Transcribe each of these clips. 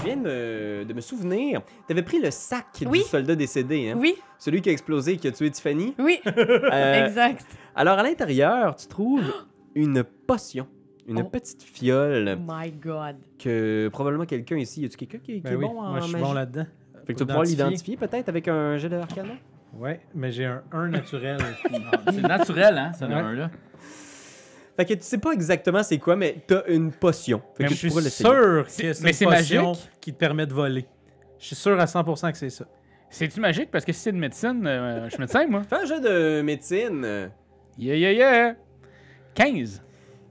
viens de me souvenir. T'avais pris le sac Oui. du soldat décédé, hein? Oui, Celui qui a explosé et qui a tué Tiffany. oui, Euh, exact. Alors, à l'intérieur, tu trouves une potion. Une Oh. petite fiole Oh my God. que probablement quelqu'un ici... Y a-tu quelqu'un qui Ben est oui, bon en moi je suis magie? bon là-dedans. Fait que tu vas pouvoir l'identifier peut-être avec un jet d'arcana? Ouais, mais j'ai un 1 naturel. C'est naturel, hein, ce Ouais. un-là. Fait que tu sais pas exactement c'est quoi, mais t'as une potion. Fait Mais que je suis pourras l'essayer. sûr que Mais c'est c'est une potion magique? qui te permet de voler. Je suis sûr à 100% que c'est ça. C'est-tu magique? Parce que si c'est de médecine, je suis médecin, moi. Fais un jet de médecine. Yeah, yeah, yeah. 15.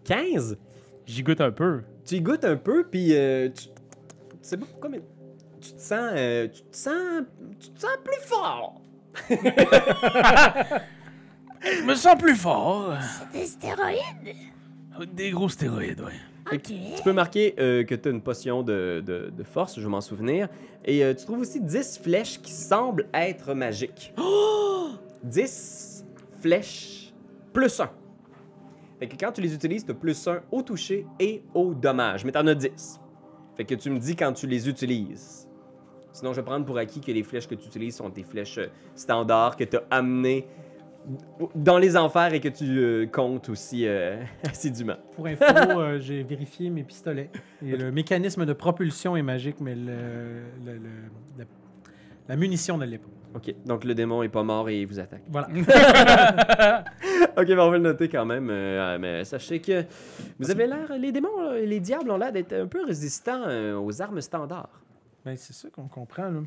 15. J'y goûte un peu. Tu y goûtes un peu, puis tu sais pas pourquoi, mais tu te sens plus fort. Je me sens plus fort. Des stéroïdes? Des gros stéroïdes, ouais. Fait que Tu peux marquer que tu as une potion de force, je vais m'en souvenir. Et tu trouves aussi 10 flèches qui semblent être magiques. 10 flèches plus 1. Fait que quand tu les utilises, tu as plus 1 au toucher et au dommage. Mais tu en as 10. Fait que tu me dis quand tu les utilises. Sinon, je vais prendre pour acquis que les flèches que tu utilises sont des flèches standards que tu as amenées dans les enfers et que tu comptes aussi assidûment. Pour info, j'ai vérifié mes pistolets. Et le mécanisme de propulsion est magique, mais la munition ne l'est pas. Ok, donc le démon est pas mort et il vous attaque. Voilà. Ok, ben on va le noter quand même. Mais sachez que vous avez l'air, les démons, les diables ont l'air d'être un peu résistants aux armes standards. Ben, c'est ça qu'on comprend, là.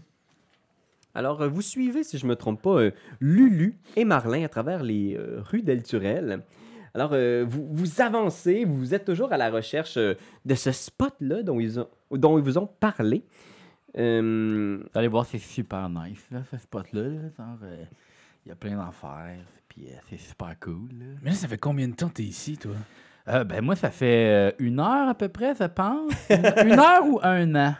Alors, vous suivez, si je me trompe pas, Lulu et Marlin à travers les rues d'Elturel. Alors, vous avancez, vous êtes toujours à la recherche de ce spot-là dont ils vous ont parlé. Vous allez voir, c'est super nice, là, ce spot-là. Il y a plein d'affaires, puis c'est super cool. Là. Mais là, ça fait combien de temps que t'es ici, toi? Ben moi, ça fait 1 heure à peu près, je pense. 1 heure ou 1 an?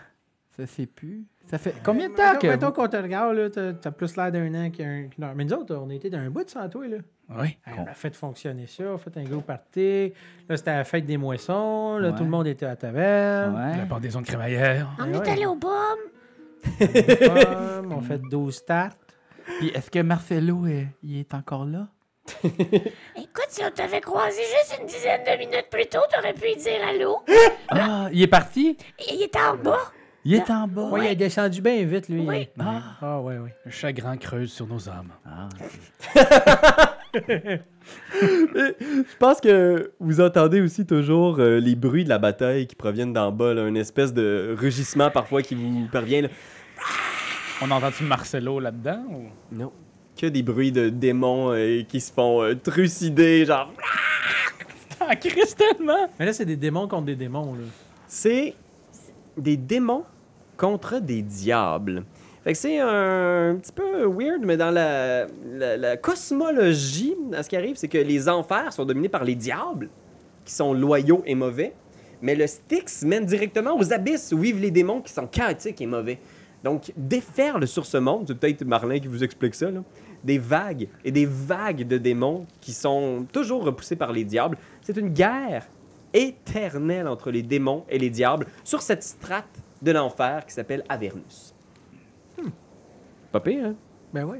Je sais plus. Ça fait combien de temps que... Mettons qu'on te regarde, là, t'as plus l'air d'un an qu'une heure. Mais nous autres, on a été d'un bout sans toi, là. Oui. On a fait fonctionner ça, on a fait un gros party. Là, c'était la fête des moissons. Là, Ouais. tout le monde était à la taverne. La Ouais. pendaison de crémaillère. On ouais. est allé aux pommes. On fait 12 starts. Puis est-ce que Marcelo, il est encore là? Écoute, si on t'avait croisé juste une dizaine de minutes plus tôt, t'aurais pu lui dire allô. Ah, il est parti? Il était en bas. Il est en bas? Oui, il est descendu bien vite, lui. Oui. Ah, oui. Le chagrin creuse sur nos âmes. Ah, Je pense que vous entendez aussi toujours les bruits de la bataille qui proviennent d'en bas, là, une espèce de rugissement parfois qui vous parvient. Là. on entend-tu Marcelo là-dedans? Ou... Non. Que des bruits de démons qui se font trucider, genre. Ah, Christ, tellement! Mais là, c'est des démons contre des démons, là. C'est des démons contre des diables. Fait que c'est un petit peu weird, mais dans la cosmologie, ce qui arrive, c'est que les enfers sont dominés par les diables, qui sont loyaux et mauvais, mais le Styx mène directement aux abysses où vivent les démons qui sont chaotiques et mauvais. Donc, déferle sur ce monde, c'est peut-être Marlin qui vous explique ça, là, des vagues et des vagues de démons qui sont toujours repoussés par les diables. C'est une guerre éternelle entre les démons et les diables sur cette strate de l'enfer qui s'appelle Avernus. Pas pire, hein? Ben oui.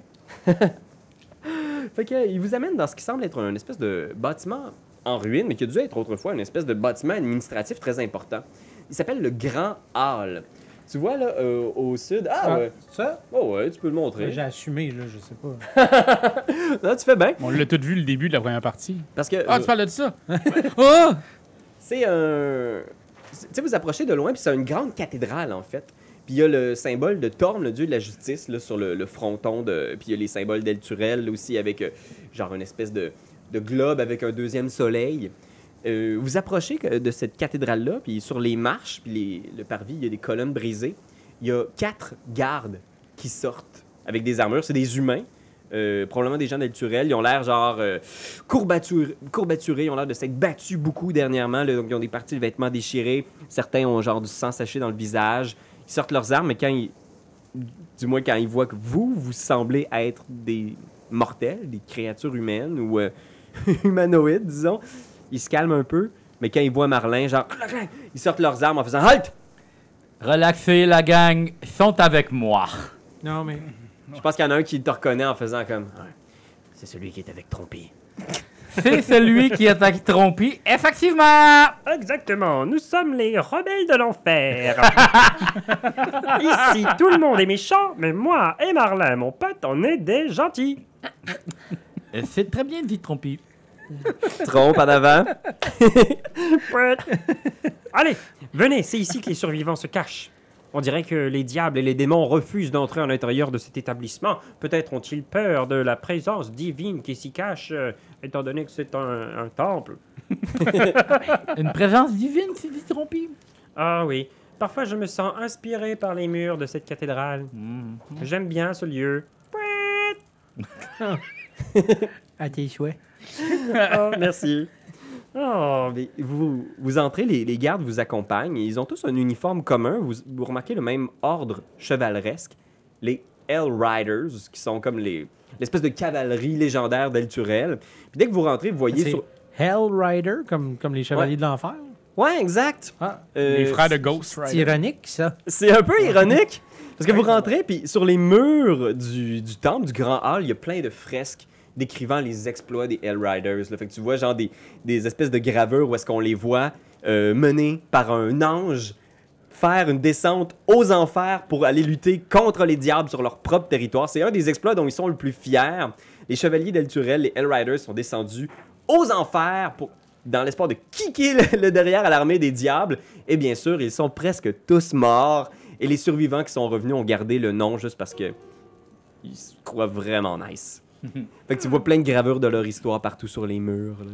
Fait que, il vous amène dans ce qui semble être une espèce de bâtiment en ruine, mais qui a dû être autrefois une espèce de bâtiment administratif très important. Il s'appelle le Grand Hall. Tu vois, là, au sud... ouais. Ça? Oh ouais, tu peux le montrer. J'ai assumé, là, je sais pas. Non, tu fais bien. On l'a tout vu le début de la première partie. Parce que Ah, tu parles de ça? Oh! c'est un... Tu sais, vous approchez de loin, puis c'est une grande cathédrale, en fait. Puis il y a le symbole de Thorm, le dieu de la justice, là, sur le fronton. Puis il y a les symboles d'Elturel aussi, avec genre une espèce de globe avec un deuxième soleil. Vous approchez de cette cathédrale-là, puis sur les marches, puis le parvis, il y a des colonnes brisées. Il y a 4 gardes qui sortent avec des armures. C'est des humains, probablement des gens d'Elturel. Ils ont l'air genre courbaturés, ils ont l'air de s'être battus beaucoup dernièrement. Là, donc ils ont des parties de vêtements déchirées. Certains ont genre du sang saché dans le visage. Ils sortent leurs armes, mais du moins quand ils voient que vous semblez être des mortels, des créatures humaines ou humanoïdes, disons, ils se calment un peu. Mais quand ils voient Marlin, genre, ils sortent leurs armes en faisant « Halt! Relaxez, la gang, sont avec moi. Non, mais. Je pense qu'il y en a un qui te reconnaît en faisant comme... Ouais, c'est celui qui est avec Trompé. C'est celui qui attaque Trompy, effectivement! Exactement, nous sommes les rebelles de l'enfer. Ici, tout le monde est méchant, mais moi et Marlin, mon pote, on est des gentils. C'est très bien dit, Trompy. Trompe en avant. Allez, venez, c'est ici que les survivants se cachent. On dirait que les diables et les démons refusent d'entrer à l'intérieur de cet établissement. Peut-être ont-ils peur de la présence divine qui s'y cache, étant donné que c'est un temple. Une présence divine, c'est dit Trompy. Ah oui, parfois je me sens inspiré par les murs de cette cathédrale. J'aime bien ce lieu. À tes souhaits. Oh, merci. Oh, mais vous entrez, les gardes vous accompagnent. Et ils ont tous un uniforme commun. Vous remarquez le même ordre chevaleresque. Les Hell Riders, qui sont comme l'espèce de cavalerie légendaire d'Elturel. Puis dès que vous rentrez, vous voyez C'est sur... Hell Rider, comme les chevaliers Ouais. de l'enfer. Ouais, exact. Ah, Les frères de Ghost c'est Rider. ironique, ça. C'est un peu ironique. Parce que vous rentrez, puis sur les murs du temple, du grand hall, il y a plein de fresques décrivant les exploits des Hell Riders. Là. Fait que tu vois genre des espèces de gravures où est-ce qu'on les voit menés par un ange faire une descente aux enfers pour aller lutter contre les diables sur leur propre territoire. C'est un des exploits dont ils sont le plus fiers. Les chevaliers d'Elturel, les Hell Riders, sont descendus aux enfers dans l'espoir de kicker le derrière à l'armée des diables. Et bien sûr, ils sont presque tous morts. Et les survivants qui sont revenus ont gardé le nom juste parce que ils se croient vraiment nice. Fait que tu vois plein de gravures de leur histoire partout sur les murs. Là,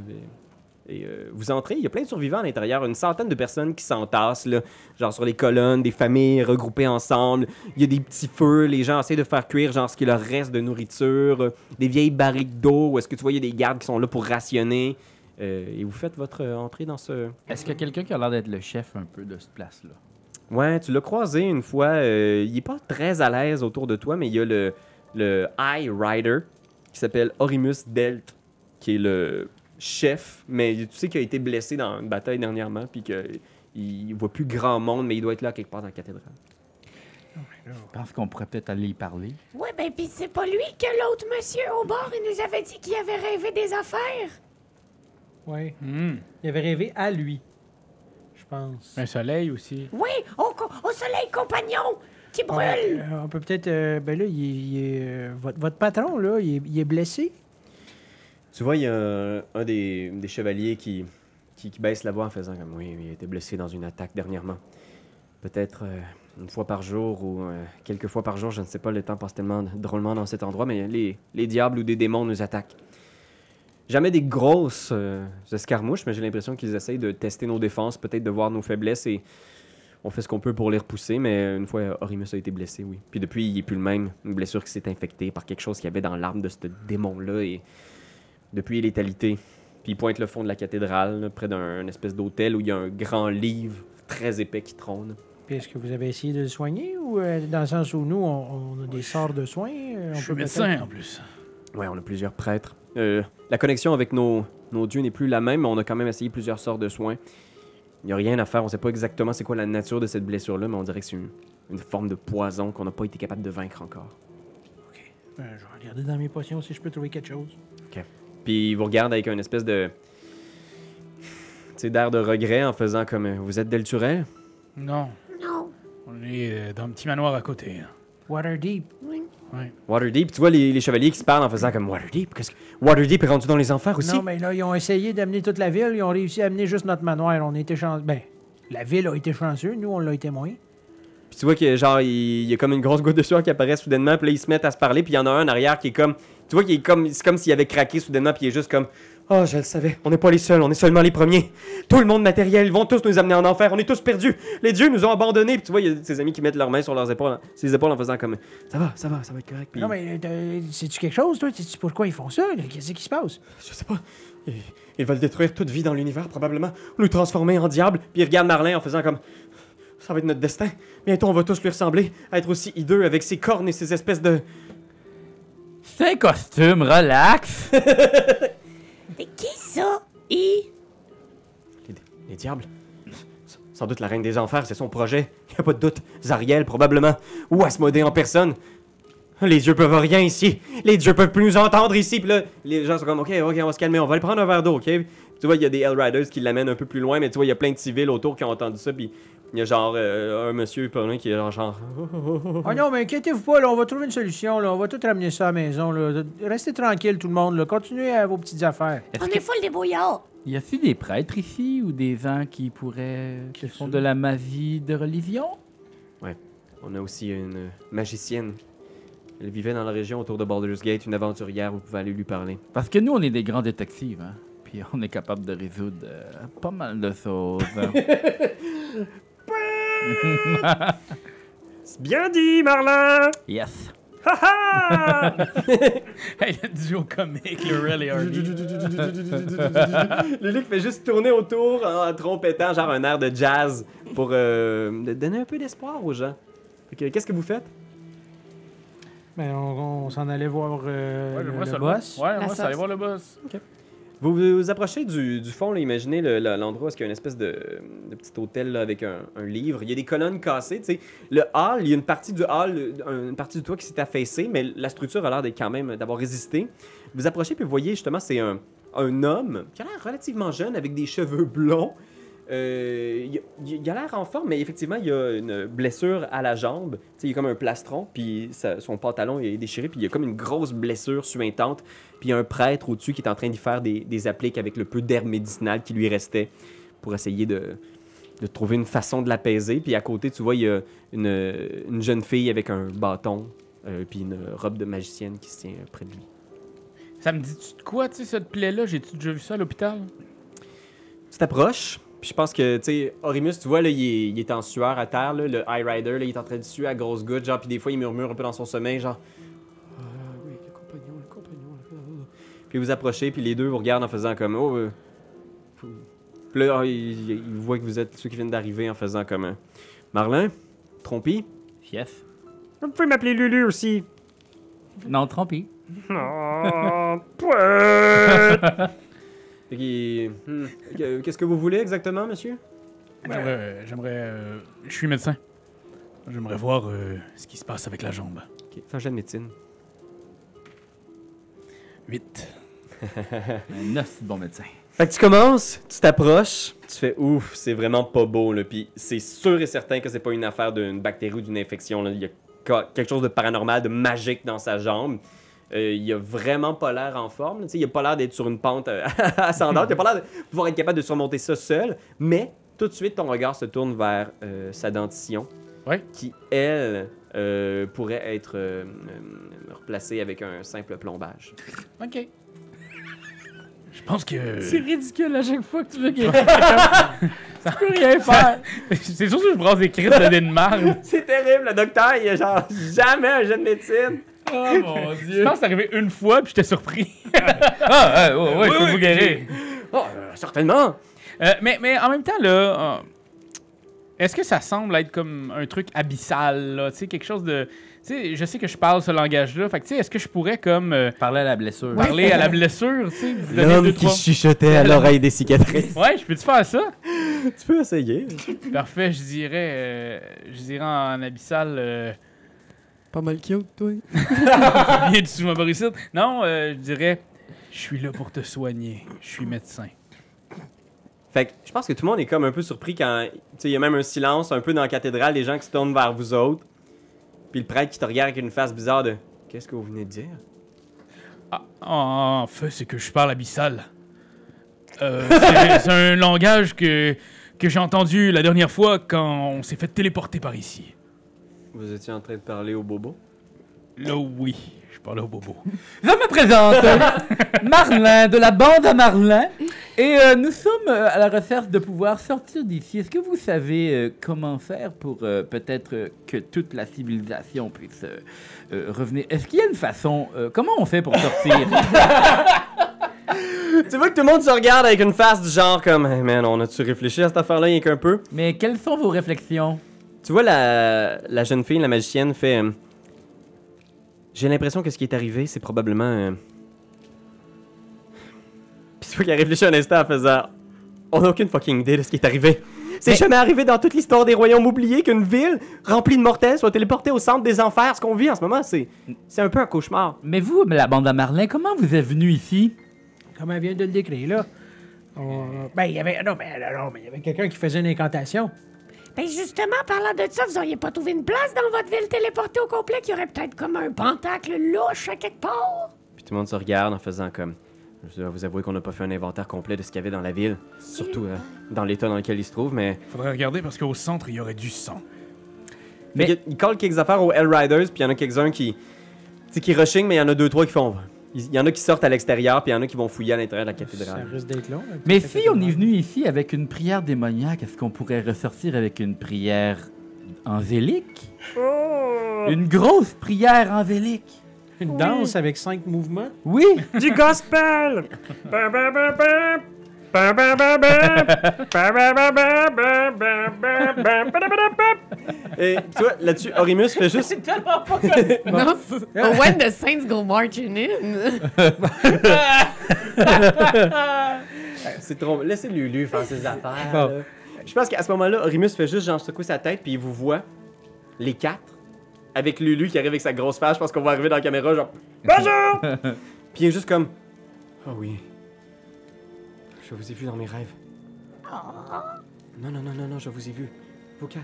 et vous entrez, il y a plein de survivants à l'intérieur, une centaine de personnes qui s'entassent, là, genre sur les colonnes, des familles regroupées ensemble. Il y a des petits feux, les gens essaient de faire cuire genre ce qui leur reste de nourriture, des vieilles barriques d'eau, où est-ce que tu vois, il y a des gardes qui sont là pour rationner. Et vous faites votre entrée dans ce... Est-ce qu'il y a quelqu'un qui a l'air d'être le chef un peu de cette place-là? Ouais, tu l'as croisé une fois. Il est pas très à l'aise autour de toi, mais il y a le High Rider qui s'appelle Orimus Delt, qui est le chef, mais tu sais qu'il a été blessé dans une bataille dernièrement, puis qu'il voit plus grand monde, mais il doit être là quelque part dans la cathédrale. Je pense qu'on pourrait peut-être aller y parler. Ouais, ben pis c'est pas lui que l'autre monsieur au bord, il nous avait dit qu'il avait rêvé des affaires. Oui. Hmm. Il avait rêvé à lui, je pense. Un soleil aussi. Oui, au soleil compagnon qui brûle. Ouais, on peut peut-être... ben là, votre patron, là, il est blessé. Tu vois, il y a un des chevaliers qui baisse la voix en faisant comme oui, il a été blessé dans une attaque dernièrement. Peut-être une fois par jour ou quelques fois par jour, je ne sais pas, le temps passe tellement drôlement dans cet endroit, mais les diables ou des démons nous attaquent. Jamais des grosses escarmouches, mais j'ai l'impression qu'ils essayent de tester nos défenses, peut-être de voir nos faiblesses et on fait ce qu'on peut pour les repousser, mais une fois Orimus a été blessé, oui. Puis depuis, il n'est plus le même. Une blessure qui s'est infectée par quelque chose qu'il y avait dans l'arme de ce démon-là et depuis, il est alité. Puis il pointe le fond de la cathédrale, là, près d'un espèce d'hôtel où il y a un grand livre très épais qui trône. Puis est-ce que vous avez essayé de le soigner ou dans le sens où nous, on a des sorts de soins? On Je suis peut médecin peut-être- en plus. Ouais, on a plusieurs prêtres. La connexion avec nos dieux n'est plus la même, mais on a quand même essayé plusieurs sorts de soins. Il n'y a rien à faire, on sait pas exactement c'est quoi la nature de cette blessure-là, mais on dirait que c'est une forme de poison qu'on n'a pas été capable de vaincre encore. OK. Je vais regarder dans mes potions si je peux trouver quelque chose. Puis il vous regarde avec une espèce de... tu sais, d'air de regret en faisant comme vous êtes d'Elturel? Non, Non. on est dans un petit manoir à côté. Waterdeep. Waterdeep, tu vois les chevaliers qui se parlent en faisant comme Waterdeep. Qu'est-ce que... Waterdeep est rendu dans les enfers aussi? Non, mais là, ils ont essayé d'amener toute la ville. Ils ont réussi à amener juste notre manoir. On était chanceux. Ben, la ville a été chanceuse. Nous, on l'a été moins. Puis tu vois que genre il y a comme une grosse goutte de sueur qui apparaît soudainement, puis là ils se mettent à se parler, puis il y en a un en arrière qui est comme, tu vois qu'il est comme, c'est comme s'il avait craqué soudainement, puis il est juste comme, oh je le savais, on n'est pas les seuls, on est seulement les premiers. Tout le monde matériel, ils vont tous nous amener en enfer, on est tous perdus. Les dieux nous ont abandonnés. Puis tu vois il y a ses amis qui mettent leurs mains sur leurs épaules, ses épaules en faisant comme, ça va être correct. Puis, Non, mais sais-tu quelque chose, toi? Sais-tu pourquoi ils font ça? Qu'est-ce qui se passe? je sais pas. Ils veulent détruire toute vie dans l'univers probablement, nous transformer en diable. Puis il regarde Marlin en faisant comme, ça va être notre destin. Bientôt, on va tous lui ressembler, à être aussi hideux avec ses cornes et ses espèces de... C'est un costume, relax! Mais qui ça? I? Les diables. Sans doute la reine des enfers, c'est son projet. Y a pas de doute. Zariel, probablement. Ou Asmodée en personne. Les dieux peuvent rien ici. Les dieux peuvent plus nous entendre ici. Puis là, les gens sont comme, OK, on va se calmer. On va aller prendre un verre d'eau, OK? Puis tu vois, il y a des Hellriders qui l'amènent un peu plus loin, mais tu vois, il y a plein de civils autour qui ont entendu ça. Puis il y a genre un monsieur pendant qui est genre... Oh non, mais inquiétez-vous pas, là, on va trouver une solution, là. On va tout ramener ça à la maison, là. Restez tranquille, tout le monde, là. Continuez à vos petites affaires. On est full débrouillard. Y a-t-il des prêtres ici ou des gens qui pourraient... qui font de la magie de religion? On a aussi une magicienne. Elle vivait dans la région autour de Baldur's Gate, une aventurière, vous pouvez aller lui parler. Parce que nous, on est des grands détectives, hein? Puis on est capable de résoudre pas mal de choses. C'est bien dit, Marlin! Yes. Ha ha! Hey, le duo comique, le Really Hardy. Luluc fait juste tourner autour en trompettant genre un air de jazz pour donner un peu d'espoir aux gens. Fait que, qu'est-ce que vous faites? Ben, on s'en allait voir Ouais, j'aimerais ça le boss. Ouais, moi, sauce. ça allait voir le boss. Vous vous approchez du fond, là, imaginez l'endroit où il y a une espèce de petit hôtel là, avec un livre. Il y a des colonnes cassées, tu sais. Le hall, il y a une partie du hall, une partie du toit qui s'est affaissée, mais la structure a l'air quand même d'avoir résisté. Vous approchez puis vous voyez justement, c'est un homme qui a l'air relativement jeune avec des cheveux blonds. Il a l'air en forme, mais effectivement, il y a une blessure à la jambe. Tu sais, il y a comme un plastron, puis son pantalon est déchiré, puis il y a comme une grosse blessure suintante. Puis il y a un prêtre au-dessus qui est en train d'y faire des appliques avec le peu d'herbe médicinale qui lui restait pour essayer de trouver une façon de l'apaiser. Puis à côté, tu vois, il y a une jeune fille avec un bâton, puis une robe de magicienne qui se tient près de lui. Ça me dit-tu de quoi, tu sais, cette plaie-là? J'ai-tu déjà vu ça à l'hôpital? Tu t'approches, puis je pense que, tu sais, Orimus, tu vois, là, il est en sueur à terre, là, le High Rider, là, il est en train de suer à grosses gouttes, genre, puis des fois, il murmure un peu dans son sommeil, genre... oui, le compagnon, Puis vous approchez, puis les deux vous regardent en faisant comme... Oh, Puis là, il voit que vous êtes ceux qui viennent d'arriver en faisant comme... Marlin? Trompi? Yes. Vous pouvez m'appeler Lulu aussi. Non, trompé. Oh, pouet! Fait qu'il- Qu'est-ce que vous voulez exactement, monsieur? Je suis médecin. J'aimerais voir ce qui se passe avec la jambe. Ok, fais un jet de médecine. 8. Un aussi bon médecin. Fait que tu commences, tu t'approches, tu fais ouf, c'est vraiment pas beau, là. Puis c'est sûr et certain que c'est pas une affaire d'une bactérie ou d'une infection, là. Il y a quelque chose de paranormal, de magique dans sa jambe. Il a vraiment pas l'air en forme, là. Tu sais, il a pas l'air d'être sur une pente ascendante. Il a pas l'air de pouvoir être capable de surmonter ça seul. Mais tout de suite, ton regard se tourne vers sa dentition. Ouais. Qui, elle, pourrait être replacée avec un simple plombage. OK. Je pense que... C'est ridicule à chaque fois que tu veux guérir quelqu'un. Tu peux rien faire. C'est sûr que je brasse des crises de nez de marde. C'est terrible, le docteur, il a genre jamais un jet de médecine. Oh mon Je dieu. pense que c'est arrivé une fois, puis j'étais surpris. Ouais, je peux vous guérir. Oh, certainement. Mais en même temps, là... est-ce que ça semble être comme un truc abyssal, là? Tu sais, quelque chose de... Tu sais, je sais que je parle ce langage-là. Fait que, tu sais, est-ce que je pourrais, comme... Parler à la blessure. parler à la blessure, tu sais? vous donner L'homme deux, qui trois- chuchotait à l'oreille des cicatrices. Ouais, je peux-tu faire ça? Tu peux essayer. Parfait, je dirais en abyssal... Pas mal cute, toi. bien du sous-maboricide. Non, je dirais... Je suis là pour te soigner. Je suis médecin. Fait que je pense que tout le monde est comme un peu surpris quand... Tu sais, il y a même un silence un peu dans la cathédrale, des gens qui se tournent vers vous autres. Puis le prêtre qui te regarde avec une face bizarre de... Qu'est-ce que vous venez de dire? Ah, en fait, c'est que je parle abyssal. C'est un langage que j'ai entendu la dernière fois quand on s'est fait téléporter par ici. Vous étiez en train de parler au bobo? Là, oui, je parlais au bobo. Je me présente, Marlin, de la bande à Marlin. Et nous sommes à la recherche de pouvoir sortir d'ici. Est-ce que vous savez comment faire pour peut-être que toute la civilisation puisse revenir? Est-ce qu'il y a une façon? Comment on fait pour sortir? Tu vois que tout le monde se regarde avec une face du genre comme... Hey man, on a-tu réfléchi à cette affaire-là rien qu'un peu? Mais quelles sont vos réflexions? Tu vois la jeune fille, la magicienne, fait... J'ai l'impression que ce qui est arrivé, c'est probablement... Puis tu vois qu'elle réfléchit un instant en faisant... On n'a aucune fucking idée de ce qui est arrivé. C'est jamais arrivé dans toute l'histoire des royaumes oubliés qu'une ville remplie de mortels soit téléportée au centre des enfers. Ce qu'on vit en ce moment, c'est un peu un cauchemar. Mais vous, la bande à Marlin, comment vous êtes venu ici? Comme elle vient de le décrire, là. Ben, il y avait... Non, mais il y avait quelqu'un qui faisait une incantation. Ben justement, parlant de ça, vous auriez pas trouvé une place dans votre ville téléportée au complet qui aurait peut-être comme un pentacle louche à quelque part? Puis tout le monde se regarde en faisant comme... Je dois vous avouer qu'on n'a pas fait un inventaire complet de ce qu'il y avait dans la ville. Surtout dans l'état dans lequel il se trouve, mais... Faudrait regarder parce qu'au centre, il y aurait du sang. Mais... Il colle quelques affaires aux Hellriders, puis il y en a quelques-uns qui... Tu sais, qui rushing, mais il y en a 2-3 qui font... Il y en a qui sortent à l'extérieur, puis il y en a qui vont fouiller à l'intérieur de la Ça cathédrale. risque d'être long. Mais si on est venu ici avec une prière démoniaque, est-ce qu'on pourrait ressortir avec une prière angélique? Une grosse prière angélique? Une danse avec 5 mouvements. Oui! Du gospel! Et tu vois, là-dessus, Orimus fait juste... Non, when the saints go marching in. C'est trop... Laissez Lulu faire ses affaires. Bon. là. Je pense qu'à ce moment-là, Orimus fait juste genre secouer sa tête, puis il vous voit, les 4, avec Lulu qui arrive avec sa grosse face. Je pense qu'on va arriver dans la caméra, genre bonjour! Puis il est juste comme, oh oui, je vous ai vu dans mes rêves. Non, je vous ai vu, vous 4.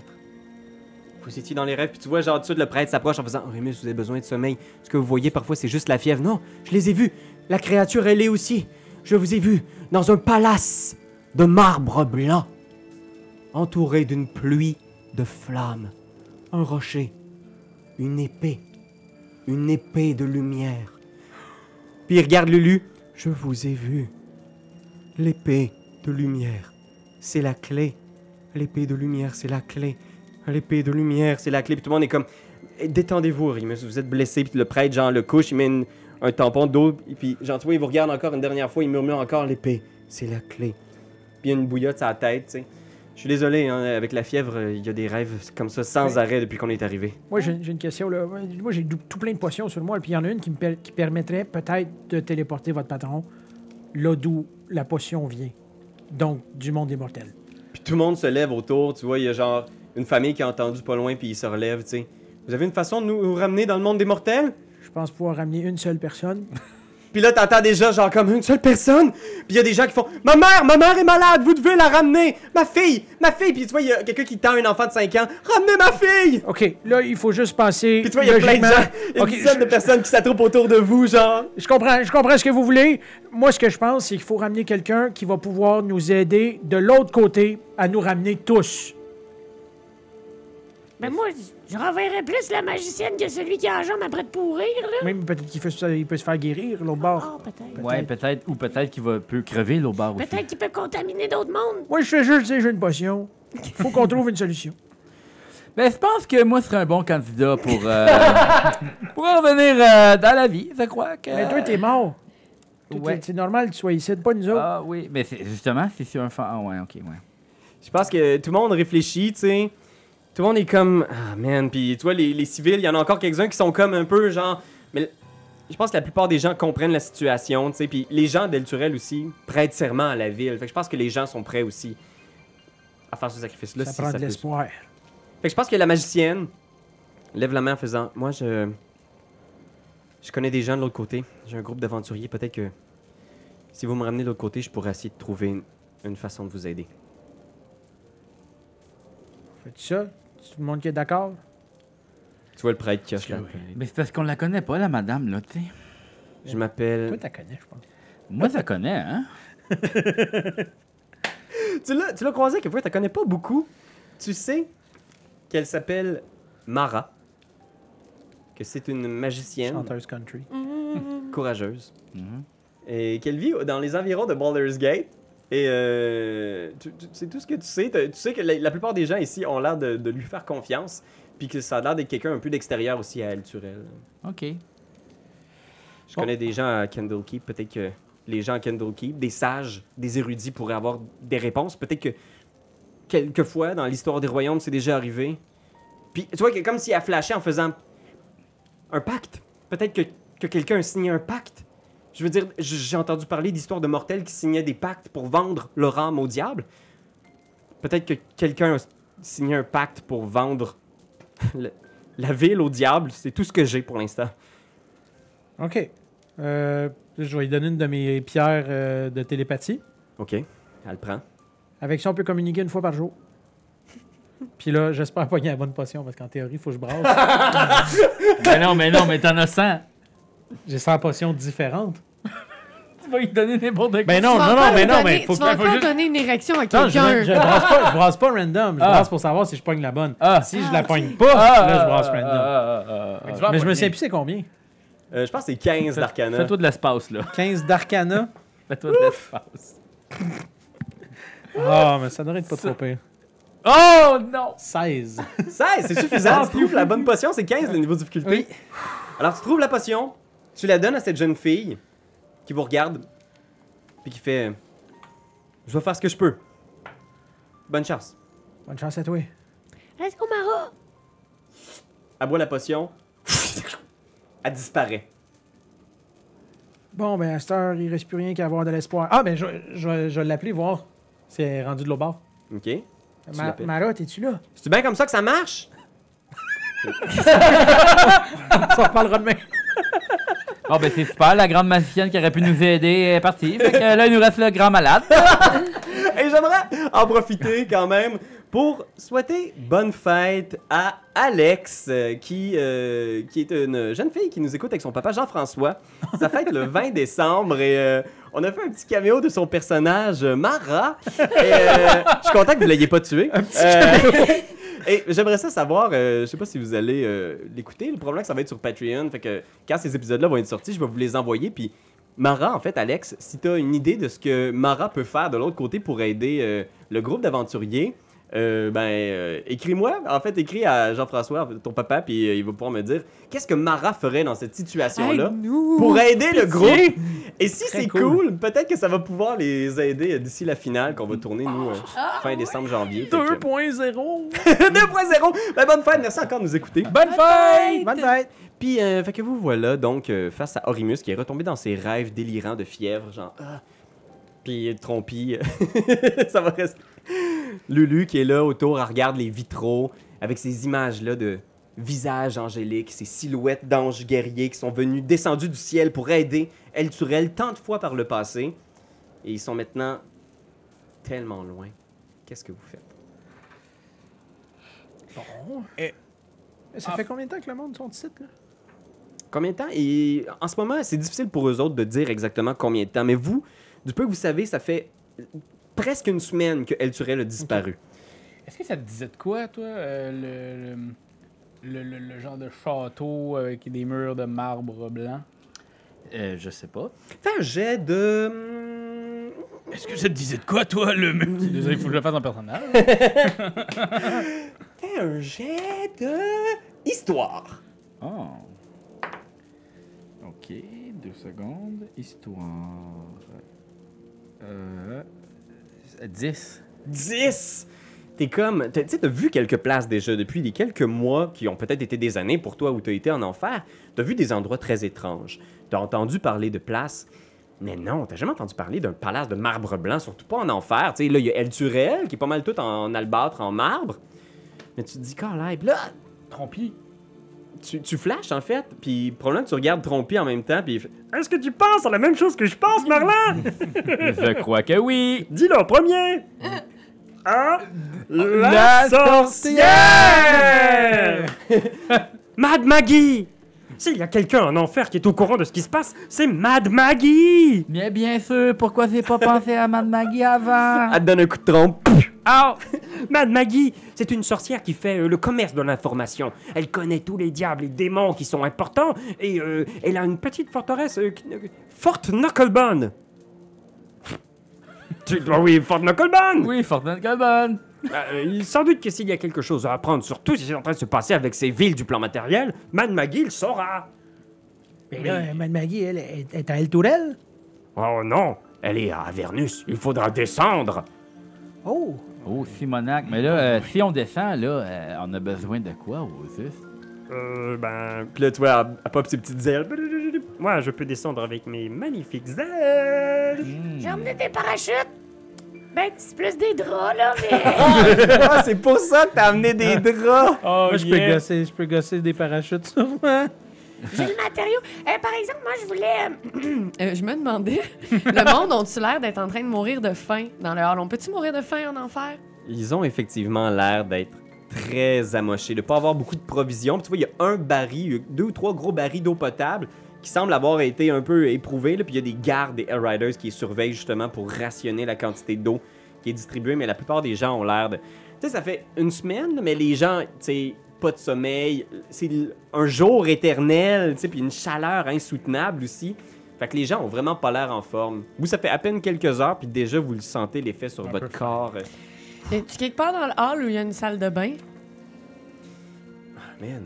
Vous étiez dans les rêves, puis tu vois, genre, tout de suite, le prêtre s'approche en faisant, Orimus, vous avez besoin de sommeil. Ce que vous voyez parfois, c'est juste la fièvre. Non, je les ai vus. La créature, elle est aussi. Je vous ai vu dans un palace de marbre blanc, entouré d'une pluie de flammes. Un rocher, une épée de lumière. Puis il regarde Lulu. Je vous ai vu. L'épée de lumière, c'est la clé. L'épée de lumière, c'est la clé. L'épée de lumière, c'est la clé. Puis tout le monde est comme, détendez-vous, Orimus, vous êtes blessé. Puis le prêtre, genre, le couche, il met un tampon d'eau. Et puis, genre, tu vois, il vous regarde encore une dernière fois, il murmure encore l'épée, c'est la clé. Puis il y a une bouillotte sur la tête, tu sais. Je suis désolé, hein, avec la fièvre, il y a des rêves comme ça sans arrêt depuis qu'on est arrivé. Moi, j'ai une question, là. Moi, j'ai tout plein de potions sur moi, puis il y en a une qui permettrait peut-être de téléporter votre patron là d'où la potion vient. Donc, du monde des mortels. Puis tout le monde se lève autour, tu vois, il y a genre une famille qui a entendu pas loin, puis ils se relèvent, tu sais. Vous avez une façon de nous ramener dans le monde des mortels? Je pense pouvoir ramener une seule personne. Puis là, t'entends déjà genre comme une seule personne. Puis il y a des gens qui font ma mère est malade, vous devez la ramener. Ma fille. Puis tu vois, il y a quelqu'un qui tend un enfant de 5 ans. Ramenez ma fille. OK, là, il faut juste penser. Puis tu vois, il y a plein de gens, une OK, dizaine de personnes qui s'attroupent autour de vous, genre. Je comprends ce que vous voulez. Moi, ce que je pense, c'est qu'il faut ramener quelqu'un qui va pouvoir nous aider de l'autre côté à nous ramener tous. Ben moi, je renverrais plus la magicienne que celui qui a la jambe après de pourrir, là. Même peut-être qu'il peut se faire guérir, l'autre bord. Ah, peut-être. Ouais, peut-être. Ou peut-être qu'il peut crever l'autre bar aussi. Peut-être qu'il peut contaminer d'autres mondes. Moi, je fais juste dire j'ai une potion. Faut qu'on trouve une solution. Ben, je pense que moi, je serais un bon candidat pour, pour revenir dans la vie, je crois que... Mais toi, t'es mort. Ouais. C'est normal que tu sois ici, pas nous autres. Ah oui, mais justement, c'est sur un fan... Ah ouais, OK, ouais. Je pense que tout le monde réfléchit, tu sais. Tout le monde est comme ah man, puis tu vois les civils, il y en a encore quelques-uns qui sont comme un peu genre mais je pense que la plupart des gens comprennent la situation, tu sais, puis les gens d'Elturel aussi prêtent serment à la ville. Fait que je pense que les gens sont prêts aussi à faire ce sacrifice-là. Ça si prend de peut- l'espoir. Fait que je pense que la magicienne lève la main en faisant moi je connais des gens de l'autre côté. J'ai un groupe d'aventuriers. Peut-être que si vous me ramenez de l'autre côté, je pourrais essayer de trouver une façon de vous aider. Fais-tu ça? Tout le monde qui est d'accord? Tu vois le prêtre qui hoche que la oui. Mais c'est parce qu'on la connaît pas, la madame, là, tu sais. Je m'appelle... Toi, t'as connais, je pense. Moi, je la connais, hein? Tu l'as croisée, quelquefois, tu la connais pas beaucoup. Tu sais qu'elle s'appelle Mara. Que c'est une magicienne Chanteuse country. courageuse. Mhm. Et qu'elle vit dans les environs de Baldur's Gate. Et c'est tout ce que tu sais. Tu sais que la plupart des gens ici ont l'air de lui faire confiance. Puis que ça a l'air d'être quelqu'un un peu d'extérieur aussi à Elturel. OK. Je connais des gens à Candlekeep. Peut-être que les gens à Candlekeep, des sages, des érudits pourraient avoir des réponses. Peut-être que quelquefois, dans l'histoire des royaumes, c'est déjà arrivé. Puis tu vois, que comme s'il a flashé en faisant un pacte. Peut-être que quelqu'un a signé un pacte. Je veux dire, j'ai entendu parler d'histoires de mortels qui signaient des pactes pour vendre leur âme au diable. peut-être que quelqu'un a signé un pacte pour vendre la ville au diable. C'est tout ce que j'ai pour l'instant. OK. Je vais lui donner une de mes pierres de télépathie. OK, elle le prend. Avec ça, on peut communiquer une fois par jour. Puis là, j'espère pogner la bonne potion, parce qu'en théorie, il faut que je brasse. mais non, mais t'en as 100. J'ai 100 potions différentes. Tu vas lui donner n'importe quoi. Ben non, mais faut Tu vas faut encore juste... donner une érection à Non, je quelqu'un. brasse pas random. Je brasse pour savoir si je pogne la bonne. Si je la pogne pas, là, je brasse random. Mais je me souviens plus c'est combien. Je pense que c'est 15 d'Arcana. Fais-toi de l'espace, là. 15 d'Arcana. Fais-toi de l'espace. Ah, mais ça devrait être pas trop pire. Oh non! 16. 16, c'est suffisant. Tu trouves la bonne potion, c'est 15 le niveau de difficulté. Oui. Alors, tu trouves la potion, tu la donnes à cette jeune fille qui vous regarde, puis qui fait je vais faire ce que je peux. Bonne chance. Bonne chance à toi. Let's go, Mara. Elle boit la potion, elle disparaît. Bon, ben, à cette heure, il reste plus rien qu'à avoir de l'espoir. Ah, ben, je vais l'appeler, voir si elle est rendue de l'autre bord. OK. Tu l'appelles. Mara, t'es-tu là? C'est bien comme ça que ça marche? Ça reparlera demain. Bon, ben c'est super, la grande magicienne qui aurait pu nous aider est partie. Fait que là, il nous reste le grand malade. Et j'aimerais en profiter quand même pour souhaiter bonne fête à Alex, qui est une jeune fille qui nous écoute avec son papa Jean-François. Ça fête le 20 décembre et on a fait un petit caméo de son personnage Mara. Et je suis content que vous ne l'ayez pas tué. Et j'aimerais ça savoir, je sais pas si vous allez l'écouter, le problème c'est que ça va être sur Patreon, fait que quand ces épisodes-là vont être sortis, je vais vous les envoyer, puis Mara, en fait, Alex, si tu as une idée de ce que Mara peut faire de l'autre côté pour aider le groupe d'aventuriers, écris-moi, en fait, écris à Jean-François, ton papa, puis il va pouvoir me dire qu'est-ce que Mara ferait dans cette situation-là pour aider le groupe. Et si c'est cool, peut-être que ça va pouvoir les aider d'ici la finale qu'on va tourner, nous, fin décembre, janvier. 2.0. 2.0! Ben, bonne fête, merci encore de nous écouter. Bonne fête! Bonne fête. Puis, fait que vous voilà donc face à Orimus qui est retombé dans ses rêves délirants de fièvre, genre Puis Trompi, ça va rester. Lulu qui est là autour, elle regarde les vitraux avec ces images-là de visages angéliques, ces silhouettes d'anges guerriers qui sont venus descendus du ciel pour aider Elturel tant de fois par le passé. Et ils sont maintenant tellement loin. Qu'est-ce que vous faites? Bon. Ça fait combien de temps que le monde sont ici, là? Combien de temps? Et en ce moment, c'est difficile pour eux autres de dire exactement combien de temps. Mais vous, du peu que vous savez, ça fait presque une semaine que Elturel a disparu. Est-ce que ça te disait de quoi, toi, le genre de château avec des murs de marbre blanc? Je sais pas. Fais un jet de... Est-ce que ça te disait de quoi, toi, le... Désolé, il faut que je le fasse en personnage. Fais un jet de... Histoire. Oh. Ok, 2 secondes. Histoire. 10. 10! T'es comme... Tu sais, t'as vu quelques places déjà depuis les quelques mois qui ont peut-être été des années pour toi où t'as été en enfer. T'as vu des endroits très étranges. T'as entendu parler de places... Mais non, t'as jamais entendu parler d'un palace de marbre blanc, surtout pas en enfer. Tu sais, là, il y a Elturel, qui est pas mal tout en albâtre, en marbre. Mais tu te dis, Carlive, là... Trompi. Tu flashes, en fait, puis probablement que tu regardes Trompi en même temps, puis il fait... Est-ce que tu penses à la même chose que je pense, Marlin? Je crois que oui. Dis-le en premier. Ah, La sorcière! Mad Maggie! S'il y a quelqu'un en enfer qui est au courant de ce qui se passe, c'est Mad Maggie! Mais bien sûr, pourquoi j'ai pas pensé à Mad Maggie avant? Elle te donne un coup de trompe. Ah! Mad Maggie, c'est une sorcière qui fait le commerce de l'information. Elle connaît tous les diables et démons qui sont importants et elle a une petite forteresse, Fort Knucklebone. Oui, Fort Knucklebone! Oui, Fortnite Cabane. Sans doute que s'il y a quelque chose à apprendre, surtout si c'est en train de se passer avec ces villes du plan matériel, Mad Maggie le saura. Mais là, Mme Maggie, elle est à Elturel? Oh non, elle est à Avernus, il faudra descendre. Oh! Oh, Simonac. Mais là, si on descend, là, on a besoin de quoi au juste? Puis là, tu vois, elle pop ses petites ailes. Moi, je peux descendre avec mes magnifiques ailes. J'ai emmené des parachutes. Ben, c'est plus des draps, là, mais... Ah, c'est pour ça que t'as amené des draps! Oh, Moi, je peux gosser des parachutes sur moi. J'ai le matériau. Par exemple, moi, je voulais... je me demandais, le monde ont-tu l'air d'être en train de mourir de faim dans le hall? On peut-tu mourir de faim en enfer? Ils ont effectivement l'air d'être très amochés, de pas avoir beaucoup de provisions. Puis tu vois, il y a un baril, 2 ou 3 gros barils d'eau potable qui semblent avoir été un peu éprouvés. Là. Puis il y a des gardes, des Hell Riders qui les surveillent justement pour rationner la quantité d'eau qui est distribuée. Mais la plupart des gens ont l'air de... Tu sais, ça fait une semaine, mais les gens, tu sais, pas de sommeil. C'est un jour éternel, tu sais, puis une chaleur insoutenable aussi. Fait que les gens ont vraiment pas l'air en forme. Vous, ça fait à peine quelques heures, puis déjà, vous le sentez, l'effet sur votre corps. Es-tu quelque part dans le hall où il y a une salle de bain? Man,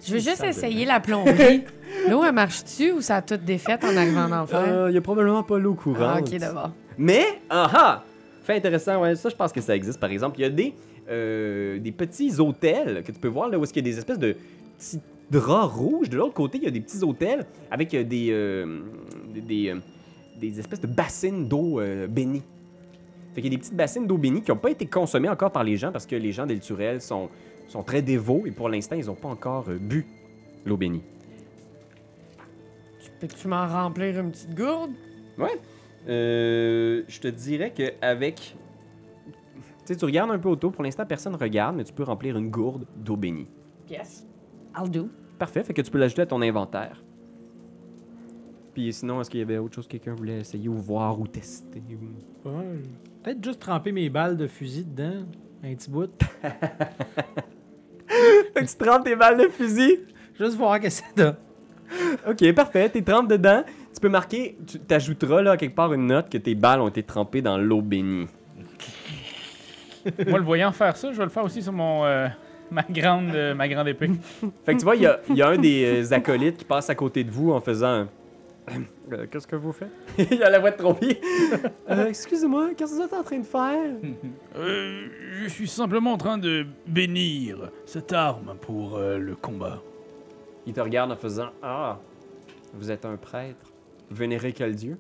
Je veux juste essayer la plomberie. L'eau, elle marche-tu ou ça a tout défait en arrivant en enfer? Il y a probablement pas l'eau courante. Ah, ok, d'abord. Mais, fait intéressant, ouais, ça, je pense que ça existe, par exemple. Il y a des petits hôtels que tu peux voir, là, où est-ce qu'il y a des espèces de petits draps rouges. De l'autre côté, il y a des petits hôtels avec des espèces de bassines d'eau bénies. Fait qu'il y a des petites bassines d'eau bénie qui n'ont pas été consommées encore par les gens parce que les gens d'Elturel sont très dévots et pour l'instant, ils n'ont pas encore bu l'eau bénie. Peux-tu m'en remplir une petite gourde? Ouais. Je te dirais qu'avec... Tu sais, tu regardes un peu autour. Pour l'instant, personne ne regarde, mais tu peux remplir une gourde d'eau bénie. Yes. I'll do. Parfait, fait que tu peux l'ajouter à ton inventaire. Puis sinon, est-ce qu'il y avait autre chose que quelqu'un voulait essayer ou voir ou tester? Ou... Ouais, peut-être juste tremper mes balles de fusil dedans, un petit bout. Fait que tu trempes tes balles de fusil? Juste voir que ça donne. Ok, parfait, t'es trempes dedans. Tu peux marquer, tu t'ajouteras là quelque part une note que tes balles ont été trempées dans l'eau bénie. Moi, le voyant faire ça, je vais le faire aussi sur mon ma grande épée. Fait que tu vois, il y a un des acolytes qui passe à côté de vous en faisant... Qu'est-ce que vous faites? Il a la voix de trompier. Excusez-moi, qu'est-ce que vous êtes en train de faire? Je suis simplement en train de bénir cette arme pour le combat. Il te regarde en faisant « Ah, vous êtes un prêtre. Vénérez quel dieu? »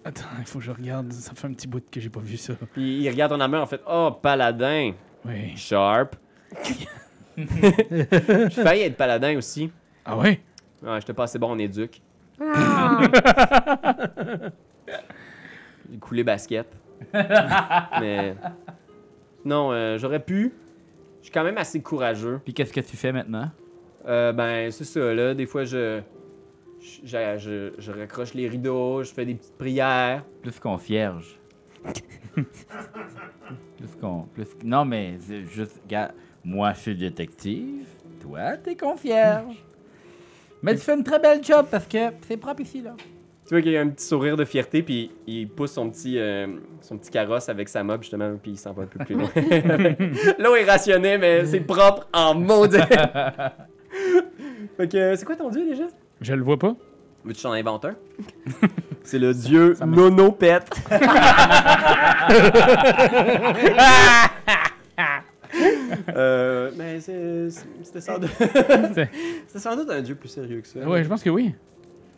Attends, il faut que je regarde. Ça fait un petit bout que j'ai pas vu ça. Puis il regarde ton armure en fait « Oh, paladin. Oui. Sharp. » J'ai failli être paladin aussi. Ah ouais? Ouais, je te passe, c'est bon, on est duc. Ah. J'ai coulé basket. Mais... Non, j'aurais pu. Je suis quand même assez courageux. Puis qu'est-ce que tu fais maintenant? Ben, c'est ça, là. Des fois, je raccroche les rideaux, je fais des petites prières. Plus concierge. Non, mais c'est juste... Regarde, moi, je suis détective. Toi, t'es concierge. Mais tu fais une très belle job parce que c'est propre ici, là. Tu vois qu'il y a un petit sourire de fierté, puis il pousse son petit carrosse avec sa mob, justement, puis il s'en va un peu plus loin. L'eau est rationnée, mais c'est propre en maudit. Fait que, c'est quoi ton dieu, déjà? Je le vois pas. Veux-tu t'en inventer un? C'est le dieu Nonopet. Mais c'était sans doute... c'était sans doute un dieu plus sérieux que ça. Ouais, je pense que oui.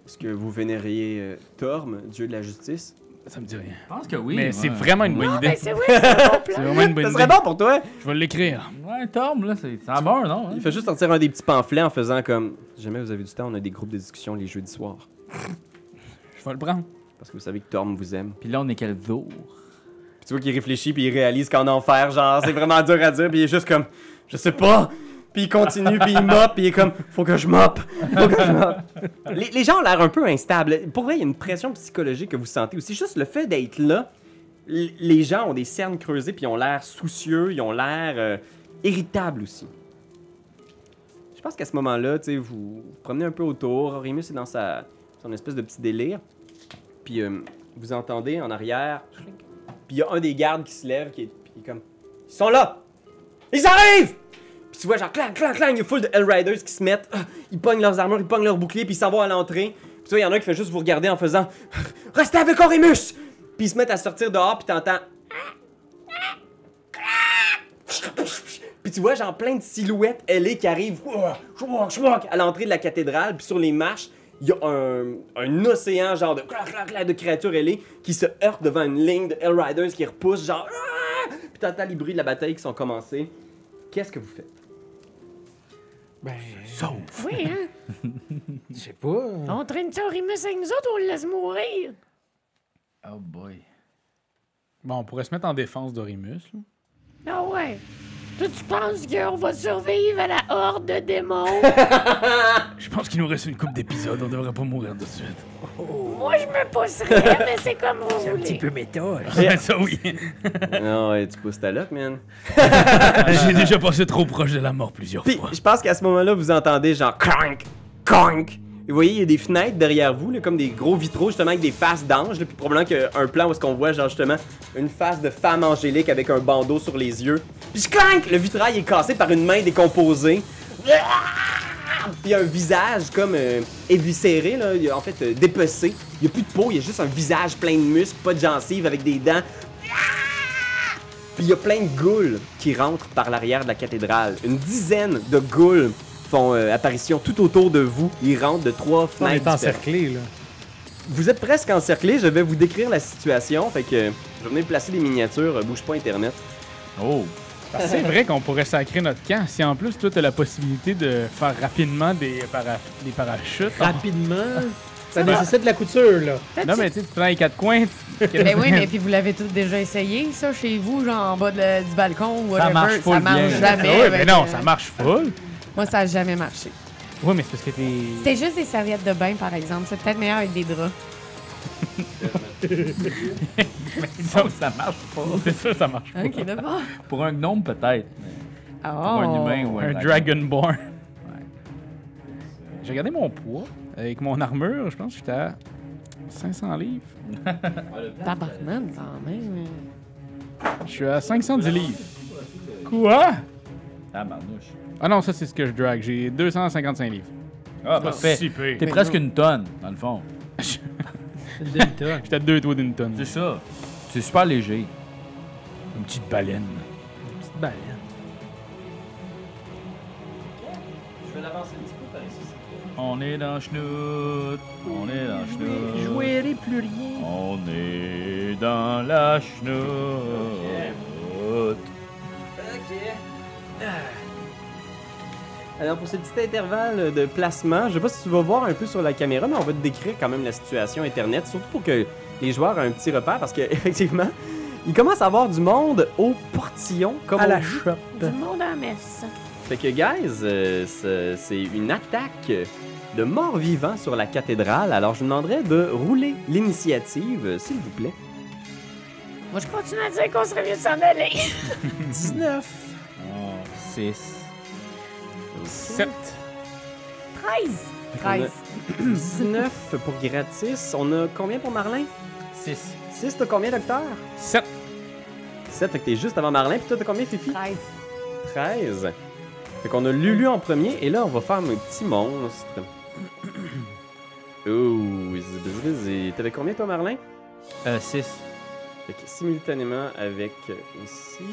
Est-ce que vous vénériez Torm, dieu de la justice? Ça me dit rien. Je pense que oui. Mais c'est vraiment une bonne Non, idée. mais c'est vrai, c'est un bon C'est plan. vraiment une bonne Ça idée. serait bon pour toi! Je vais l'écrire. Ouais, Torm, là, c'est bon, non? Hein? Il fait juste sortir un des petits pamphlets en faisant comme... Si jamais vous avez du temps, on a des groupes de discussion les jeudis soirs. Je vais le prendre. Parce que vous savez que Torm vous aime. Puis là, on est quel jour? Puis tu vois qu'il réfléchit puis il réalise qu'en enfer, genre, c'est vraiment dur à dire puis il est juste comme... Je sais pas! Puis il continue, puis il moppe, puis il est comme « Faut que je moppe! Faut que je moppe! » Les gens ont l'air un peu instables. Pour vrai, il y a une pression psychologique que vous sentez aussi. Juste le fait d'être là, les gens ont des cernes creusées, puis ils ont l'air soucieux, ils ont l'air irritables aussi. Je pense qu'à ce moment-là, tu sais, vous promenez un peu autour. Rémus est dans son espèce de petit délire. Puis vous entendez en arrière... Puis il y a un des gardes qui se lève, puis il est comme « Ils sont là! Ils arrivent! » Puis tu vois, genre, clang, clang, clang, il y a full de Hell Riders qui se mettent, ils pognent leurs armures, ils pognent leurs boucliers, puis ils s'en vont à l'entrée. Puis tu vois, il y en a un qui fait juste vous regarder en faisant « Restez avec Orimus! » Puis ils se mettent à sortir dehors, puis t'entends... Puis tu vois, genre, plein de silhouettes ailées qui arrivent à l'entrée de la cathédrale, puis sur les marches, il y a un océan genre de clac, clac, clac de créatures ailées qui se heurtent devant une ligne de Hellriders qui repoussent genre puis t'entends les bruits de la bataille qui sont commencés. Qu'est-ce que vous faites? Ben, Oui, hein? je sais pas. On traîne ça Orimus avec nous autres, on le laisse mourir. Oh boy. Bon, on pourrait se mettre en défense d'Orimus. là. Ah ouais. Toi, tu penses qu'on va survivre à la horde de démons? Je pense qu'il nous reste une couple d'épisodes, on devrait pas mourir de suite. Moi, je me pousserais, mais c'est comme vous C'est un petit voulez. peu méta. Ça oui. Non, ouais, tu pousses ta loc, man. J'ai déjà passé trop proche de la mort plusieurs Puis, fois. je pense qu'à ce moment-là, vous entendez genre crank, crank. Et vous voyez, il y a des fenêtres derrière vous, là, comme des gros vitraux, justement, avec des faces d'anges. Là, puis probablement qu'un plan où est-ce qu'on voit, genre, justement, une face de femme angélique avec un bandeau sur les yeux. Puis clank! Le vitrail est cassé par une main décomposée. Puis il y a un visage comme éviscéré, là, en fait, dépecé. Il n'y a plus de peau, il y a juste un visage plein de muscles, pas de gencives, avec des dents. Puis il y a plein de ghouls qui rentrent par l'arrière de la cathédrale. Une dizaine de ghouls font apparition tout autour de vous. Ils rentrent de 3 On fenêtres est différentes. encerclé, là. Vous êtes presque encerclés, je vais vous décrire la situation. Fait que je vais venir placer des miniatures, bouge pas internet. Oh. C'est vrai qu'on pourrait sacrer notre camp. Si en plus, toi, t'as la possibilité de faire rapidement des parachutes. Rapidement. Ça nécessite de la couture, là. Non, mais tu sais, tu prends les 4 coins. Ben oui, mais puis vous l'avez tous déjà essayé, ça, chez vous, genre en bas du balcon ou whatever. marche full ça marche bien. jamais. Ah ouais, mais avec, non, ça marche full. Moi, ça a jamais marché. Ouais, mais c'est parce que t'es. C'était juste des serviettes de bain, par exemple. C'est peut-être meilleur avec des draps. Non, Ça marche pas. c'est ça, ça marche pas. Ok, d'abord. Pour un gnome, peut-être. Oh. Pour un humain ou Un Dragonborn. J'ai regardé mon poids. Avec mon armure, je pense que j'étais à 500 livres. Tabarnak, quand même. Je suis à 510 livres. Quoi? Ah, marnouche. Ah non, ça c'est ce que je drag. J'ai 255 livres. Ah, parfait. Si pire. T'es presque une tonne, dans le fond. Une demi-tonne. J'étais à 2 toits d'une tonne. C'est ça. C'est super léger. Une petite baleine. Une petite baleine. Je vais l'avancer un petit peu par ici. On est dans Schnout. On est dans Schnout. Jouerai plus rien. On est dans la Schnout. Ok. Alors pour ce petit intervalle de placement, je sais pas si tu vas voir un peu sur la caméra, mais on va te décrire quand même la situation internet, surtout pour que les joueurs aient un petit repère, parce qu'effectivement, il commence à avoir du monde au portillon, comme À on la dit. shop. Du monde en messe. Fait que, guys, c'est une attaque de morts vivants sur la cathédrale. Alors, je vous demanderais de rouler l'initiative, s'il vous plaît. Moi, je continue à dire qu'on serait mieux de s'en aller. 19. Oh, 6. 7. 13. 13. 19 pour gratis. On a combien pour Marlin? 6. 6, t'as combien, docteur? 7. 7, fait que t'es juste avant Marlin. Puis toi, t'as combien, Fifi? 13. 13. Fait qu'on a Lulu en premier. Et là, on va faire un petit monstre. Ouh, zizzy. T'avais combien, toi, Marlin? 6. Fait que simultanément avec ici.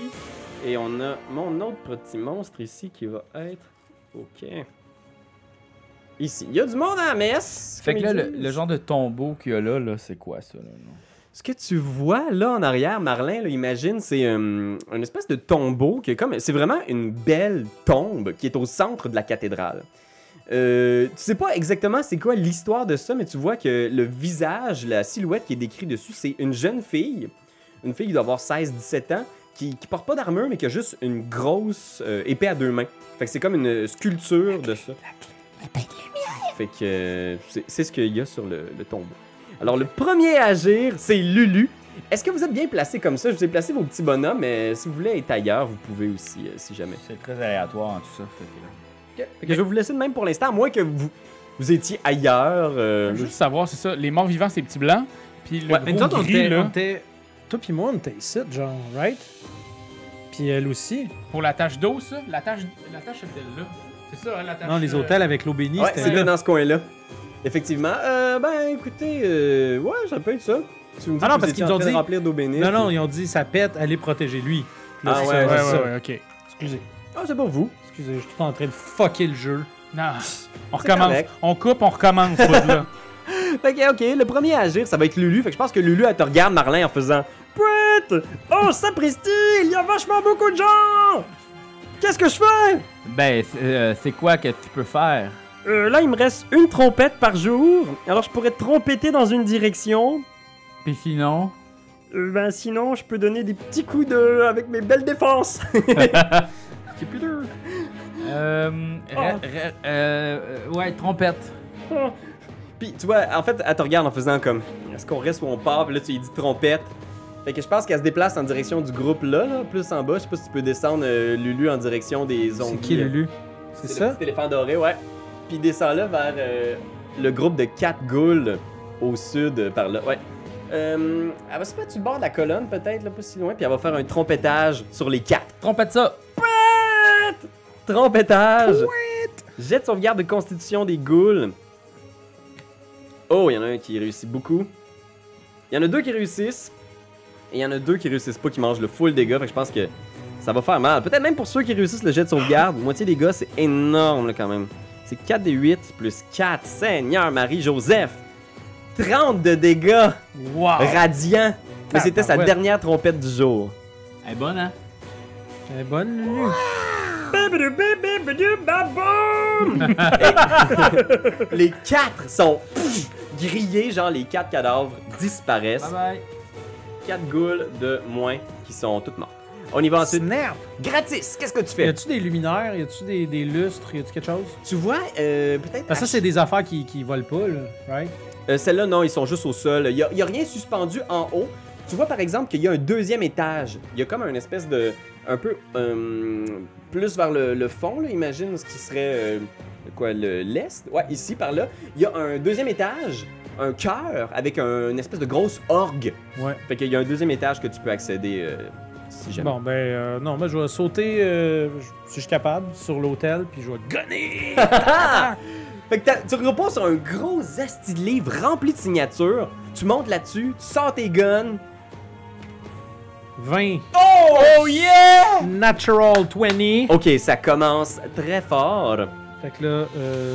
Et on a mon autre petit monstre ici qui va être... OK. Ici. Il y a du monde à la messe! Fait que comme là, ils disent. le genre de tombeau qu'il y a là c'est quoi ça? Là? Ce que tu vois là en arrière, Marlin, là, imagine, c'est une espèce de tombeau qui est comme... C'est vraiment une belle tombe qui est au centre de la cathédrale. Tu sais pas exactement c'est quoi l'histoire de ça, mais tu vois que le visage, la silhouette qui est décrite dessus, c'est une jeune fille. Une fille qui doit avoir 16-17 ans, qui porte pas d'armure, mais qui a juste une grosse épée à 2 mains. Fait que c'est comme une sculpture de ça. Fait que c'est ce qu'il y a sur le tombeau. Alors, le premier à agir, c'est Lulu. Est-ce que vous êtes bien placé comme ça? Je vous ai placé vos petits bonhommes, mais si vous voulez être ailleurs, vous pouvez aussi, si jamais. C'est très aléatoire en tout ça. Fait que je vais vous laisser de même pour l'instant, à moins que vous étiez ailleurs. Je veux juste savoir, c'est ça. Les morts vivants, c'est petits blancs. Puis le Mais gros toi, on gris, était, là, toi pis moi, on était ici, genre, right? Puis elle aussi. pour la tache d'eau, ça. La tache était là. C'est ça, hein, la tache... Non, les hôtels avec l'eau bénie, Ouais, c'était c'était là. dans ce coin-là. Effectivement. Ben, écoutez, ouais, ça peut être ça. Tu me dis Ah non, que vous parce étiez qu'ils en ont train de dit- remplir d'eau bénite. Non, non, ils ont dit ça pète, allez protéger lui. Là, Ah c'est ouais, ça, Ouais, c'est ça. ouais, ok. Excusez. Ah, c'est pour vous. Excusez, je suis tout en train de fucker le jeu. Non, on C'est recommence. correct. On coupe, on recommence, là. Fait que, ok, le premier à agir, ça va être Lulu. Fait que je pense que Lulu, elle te regarde, Marlin, en faisant Prête! Oh, sapristi! Il y a vachement beaucoup de gens! Qu'est-ce que je fais? Ben, c'est quoi que tu peux faire? Là, il me reste une trompette par jour. Alors, je pourrais trompetter dans une direction. Puis sinon? Ben, sinon, je peux donner des petits coups de... avec mes belles défenses. C'est plus dur. Ouais, trompette. Puis, tu vois, en fait, elle te regarde en faisant comme est-ce qu'on reste ou on part? Puis là, tu lui dis trompette. Fait que je pense qu'elle se déplace en direction du groupe là, plus en bas. Je sais pas si tu peux descendre Lulu en direction des zombies. C'est qui, Lulu? C'est C'est ça? le petit éléphant doré, ouais. Puis il descend là vers le groupe de 4 ghouls au sud, par là, ouais. Elle va se mettre sur le bord de la colonne, peut-être, là, pas si loin, puis elle va faire un trompettage sur les 4. Trompette ça! Trompettage! Jet de sauvegarde de constitution des ghouls. Oh, il y en a un qui réussit beaucoup. Il y en a 2 qui réussissent. Et il y en a 2 qui réussissent pas, qui mangent le full dégâts. Fait que je pense que ça va faire mal. Peut-être même pour ceux qui réussissent le jet de sauvegarde. Moitié des gars, c'est énorme là, quand même. C'est 4 des 8 plus 4. Seigneur Marie-Joseph! 30 de dégâts Wow! radiants. Mais c'était sa ouais. dernière trompette du jour. Elle est bonne, hein? Elle est bonne, Lulu. Les 4 sont grillés, genre les 4 cadavres disparaissent. Bye bye! 4 ghouls de moins qui sont toutes mortes. On y va ensuite. Snap! Gratis, qu'est-ce que tu Y fais? a-tu des luminaires? Y a-tu des lustres? Y a-tu quelque chose? Tu vois, peut-être. Parce que ça, c'est des affaires qui volent pas, là. Right? Celles-là, non, ils sont juste au sol. Il y a rien suspendu en haut. Tu vois par exemple qu'il y a un deuxième étage. Il y a comme une espèce de. Un peu. Plus vers le fond, là, imagine ce qui serait. Quoi, l'est? Ouais, ici, par là. Il y a un deuxième étage, un cœur, avec une espèce de grosse orgue. Ouais. Fait qu'il y a un deuxième étage que tu peux accéder si jamais. Bon, ben, non, moi, je vais sauter, si je suis capable, sur l'hôtel, puis je vais gunner! Fait que tu reposes sur un gros asti de livre rempli de signatures. Tu montes là-dessus, tu sors tes guns. 20. Oh yeah! Natural 20. Ok, ça commence très fort. Fait que là,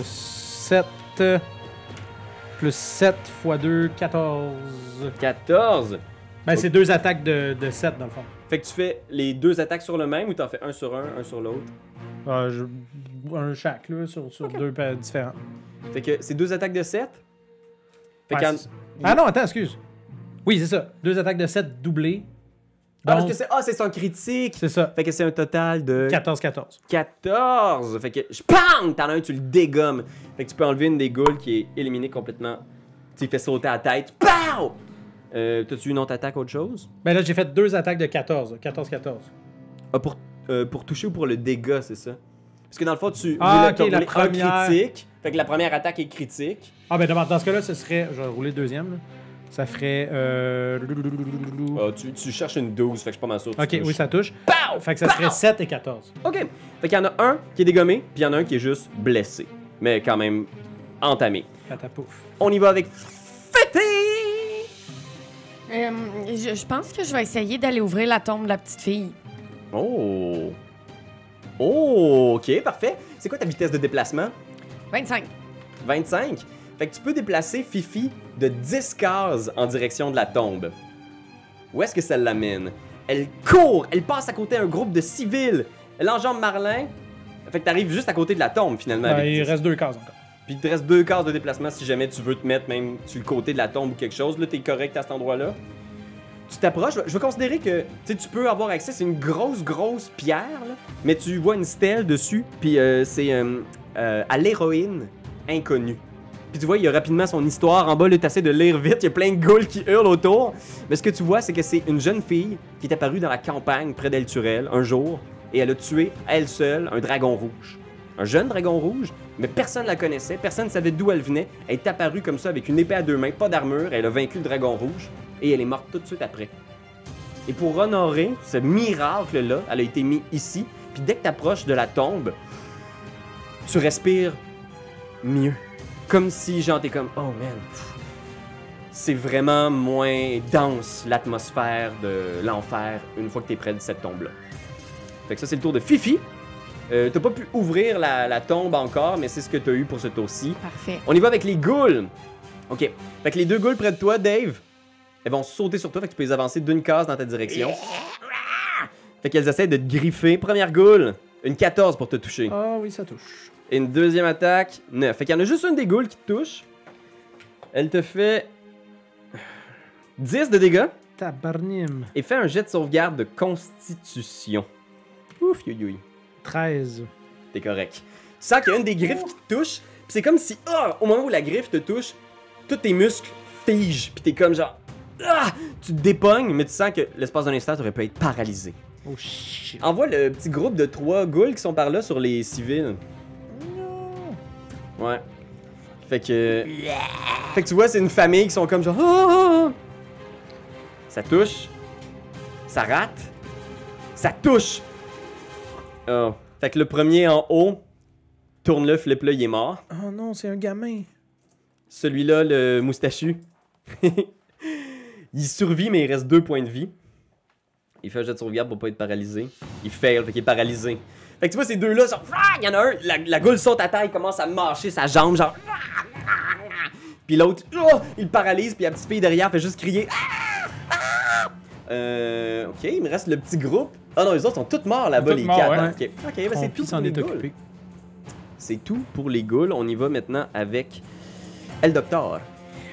7 plus 7 x 2, 14. 14. Ben, c'est 2 attaques de 7 dans le fond. Fait que tu fais les 2 attaques sur le même ou t'en fais un sur l'autre? Un chaque, là, sur 2 différents. Fait que c'est 2 attaques de 7? Fait Ouais, qu'en- c'est ça. Ah non, attends, excuse. Oui, c'est ça. 2 attaques de 7 doublées. Ah, parce Donc, que c'est son critique. c'est ça. Fait que c'est un total de 14-14. 14. Fait que PAM! T'en as un, tu le dégommes. Fait que tu peux enlever une des ghouls qui est éliminée complètement. Tu lui fais sauter à la tête. POW! T'as-tu une autre attaque, autre chose? Ben là, j'ai fait 2 attaques de 14. 14-14. Ah, pour toucher ou pour le dégât, c'est ça? Parce que dans le fond, tu Ah, t'as ok, la roulé première. un critique. Fait que la première attaque est critique. Ah, ben dans ce cas-là, ce serait. Je vais rouler le deuxième. Là. Ça ferait. Ah, tu cherches une 12, fait que je suis pas mal sûr que Ok, tu touches. oui, ça touche. Fait que ça serait 7 et 14. Ok. Fait qu'il y en a un qui est dégommé, puis il y en a un qui est juste blessé. Mais quand même entamé. Patapouf. On y va avec Fété! Je pense que je vais essayer d'aller ouvrir la tombe de la petite fille. Oh! Oh, ok, parfait. C'est quoi ta vitesse de déplacement? 25. 25. Fait que tu peux déplacer Fifi de 10 cases en direction de la tombe. Où est-ce que ça l'amène? Elle court, elle passe à côté d'un groupe de civils. Elle enjambe Marlin. Fait que t'arrives juste à côté de la tombe finalement. Ben, avec il 10. reste 2 cases encore. Puis il te reste 2 cases de déplacement si jamais tu veux te mettre même sur le côté de la tombe ou quelque chose. Là, t'es correct à cet endroit-là. Tu t'approches, je vais considérer que tu peux avoir accès, c'est une grosse pierre, là, mais tu vois une stèle dessus, puis c'est à l'héroïne inconnue. Puis tu vois, il y a rapidement son histoire. En bas, là, t'essaies de lire vite, il y a plein de ghouls qui hurlent autour. Mais ce que tu vois, c'est que c'est une jeune fille qui est apparue dans la campagne près d'El Turel un jour, et elle a tué, à elle seule, un dragon rouge. Un jeune dragon rouge, mais personne ne la connaissait, personne ne savait d'où elle venait. Elle est apparue comme ça avec une épée à 2 mains, pas d'armure, elle a vaincu le dragon rouge, et elle est morte tout de suite après. Et pour honorer ce miracle-là, elle a été mise ici, puis dès que tu approches de la tombe, tu respires mieux. Comme si, genre, t'es comme, oh man, c'est vraiment moins dense l'atmosphère de l'enfer une fois que t'es près de cette tombe-là. Fait que ça, c'est le tour de Fifi. T'as pas pu ouvrir la tombe encore, mais c'est ce que t'as eu pour ce tour-ci. Parfait. On y va avec les ghouls. Ok. Fait que les 2 ghouls près de toi, Dave, elles vont sauter sur toi, fait que tu peux les avancer d'une case dans ta direction. Fait qu'elles essaient de te griffer. Première ghoul, une 14 pour te toucher. Ah oui, ça touche. Et une deuxième attaque, 9. Fait qu'il y en a juste une des ghouls qui te touche. Elle te fait 10 de dégâts Tabarnim. et fait un jet de sauvegarde de constitution. Ouf, youi. 13. T'es correct. Tu sens qu'il y a une des griffes qui te touche, pis c'est comme si, au moment où la griffe te touche, tous tes muscles figent, pis t'es comme genre, tu te dépognes, mais tu sens que l'espace d'un instant, t'aurais pu être paralysé. Oh shit. Envoie le petit groupe de 3 ghouls qui sont par là sur les civils. Ouais. Fait que tu vois, c'est une famille qui sont comme genre, ça touche, ça rate, ça touche. Oh. Fait que le premier en haut, tourne-le, flip-le, il est mort. Oh non, c'est un gamin. Celui-là, le moustachu, il survit, mais il reste 2 points de vie. Il fait un jet de sauvegarde pour pas être paralysé. Il fail, fait qu'il est paralysé. Fait que tu vois, ces deux-là, il y en a un, la goule saute à terre, il commence à marcher sa jambe, genre. Puis l'autre, il le paralyse, puis la petite fille derrière fait juste crier. Ok, il me reste le petit groupe. Ah non, les autres sont tous morts là-bas, les 4. Ouais. Ok, ben c'est tout s'en pour les est ghouls. occupé. C'est tout pour les ghouls. On y va maintenant avec El Doctor.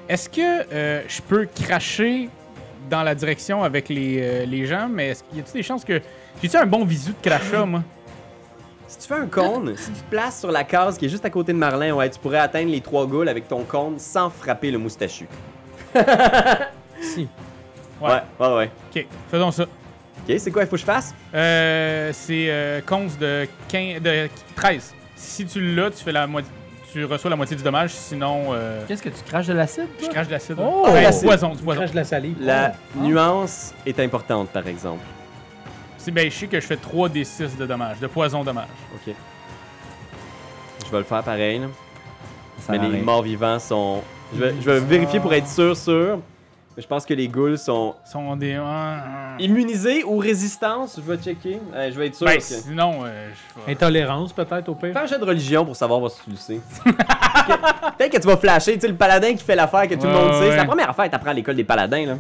Est-ce que je peux cracher dans la direction avec les gens, mais y a-t-il des chances que... J'ai-tu un bon visu de crachat, moi? Si tu fais un cône, si tu te places sur la case qui est juste à côté de Marlin, ouais, tu pourrais atteindre les 3 ghouls avec ton cône sans frapper le moustachu. Si. Ouais. Ok, faisons ça. Ok, c'est quoi il faut que je fasse? C'est cons de 13. Si tu l'as, tu reçois la moitié du dommage, sinon Qu'est-ce que tu craches de l'acide, je toi? crache de l'acide. Oh! Ben, L'acide. du poison. Crache de la salive. La nuance est importante, par exemple. Ben, je sais que je fais 3d6 de dommages, de poison dommage. Ok. Je vais le faire pareil, là. Ça Mais les arrive. morts vivants sont... Je vais vérifier pour être sûr. Mais je pense que les ghouls sont Ils sont des... immunisés ou résistance. Je vais checker. Je vais être sûr. Ben, que... sinon, je vais... Intolérance, peut-être, au pire. Fais un jet de religion pour savoir si tu le sais. Peut-être que tu vas flasher, tu sais, le paladin qui fait l'affaire que tout le monde sait. C'est la Ouais. première affaire que t'apprends à l'école des paladins, là.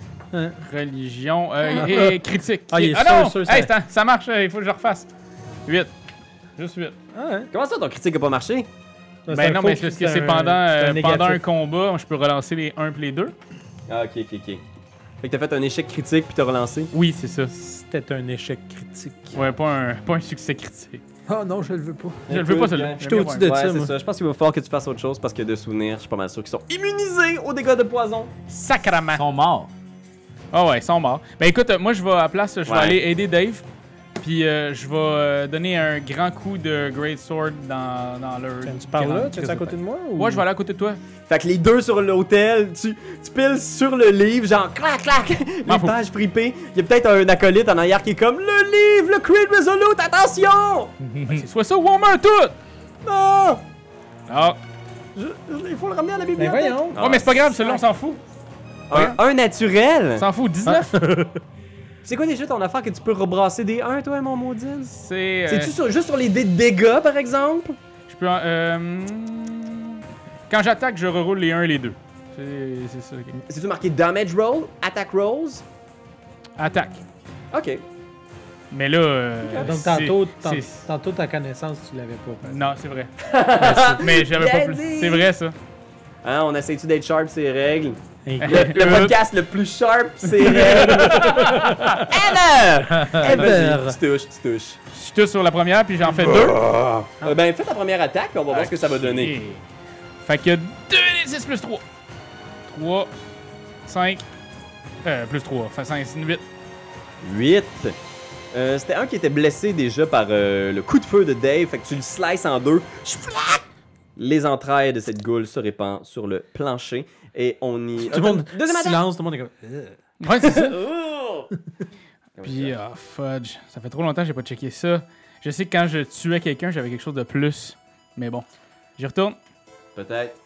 Religion et critique. Ah, il est non! sûr, Hey, ça marche, il faut que je refasse. 8. Juste 8. Ah, hein? Comment ça, ton critique a pas marché? Ben non, mais c'est parce que c'est pendant un combat, je peux relancer les 1 et les 2. Ah, ok. Fait que t'as fait un échec critique puis t'as relancé. Oui, c'est ça. C'était un échec critique. Ouais, pas un succès critique. Ah non, je le veux pas. Je le veux pas, celui-là. J'étais au-dessus de Ouais, ça, c'est moi. ça. Je pense qu'il va falloir que tu fasses autre chose parce que de souvenirs, je suis pas mal sûr qu'ils sont immunisés aux dégâts de poison. Sacrament. Ils sont morts. Ah ouais, ils sont morts. Ben écoute, moi je vais à la place, je vais Ouais. aller aider Dave. Puis je vais donner un grand coup de Great Sword dans leur... Tu parles là? Tu es à côté de moi? Ou... Ouais, je vais aller à côté de toi. Fait que les deux sur l'hôtel, tu piles sur le livre, genre clac, M'en les fous. pages fripées. Il y a peut-être un acolyte en arrière qui est comme le livre, le Creed Resolute, attention! C'est soit ça ou on meurt tout! Non! Ah. Il faut le ramener à la Ben bibliothèque. voyons. Oh, mais c'est pas grave, celui-là on s'en fout. Un naturel. On s'en fout, 19. C'est quoi déjà ton affaire que tu peux rebrasser des 1, toi, mon maudine? C'est... C'est-tu juste sur les dégâts, par exemple? Je peux... Quand j'attaque, je reroule les 1 et les 2. C'est ça. ok. C'est-tu marqué damage roll, attack rolls? Attaque. Ok. Mais là... Donc c'est- tantôt, ta connaissance, tu l'avais pas. Non, c'est vrai. Mais j'avais pas Bien plus... dit. C'est vrai, ça. Hein, on essaie-tu d'être sharp, ces règles? Hey, Le podcast le plus sharp, c'est règles. Ever! Vas-y, tu touches. Je touche sur la première, puis j'en fais 2. Ben, fais ta première attaque, puis on va voir ce que ça va donner. Fait que 2d6 plus 3. 3, 5, plus 3, fait 5, 8. 8. C'était un qui était blessé déjà par le coup de feu de Dave, fait que tu le slices en deux. Les entrailles de cette goule se répandent sur le plancher et on y... tout le monde, Deuxième attaque! silence, tout le monde est comme... Ouais, c'est ça. Oh! Puis, fudge. Ça fait trop longtemps que j'ai pas checké ça. Je sais que quand je tuais quelqu'un, j'avais quelque chose de plus. Mais bon, j'y retourne. Peut-être.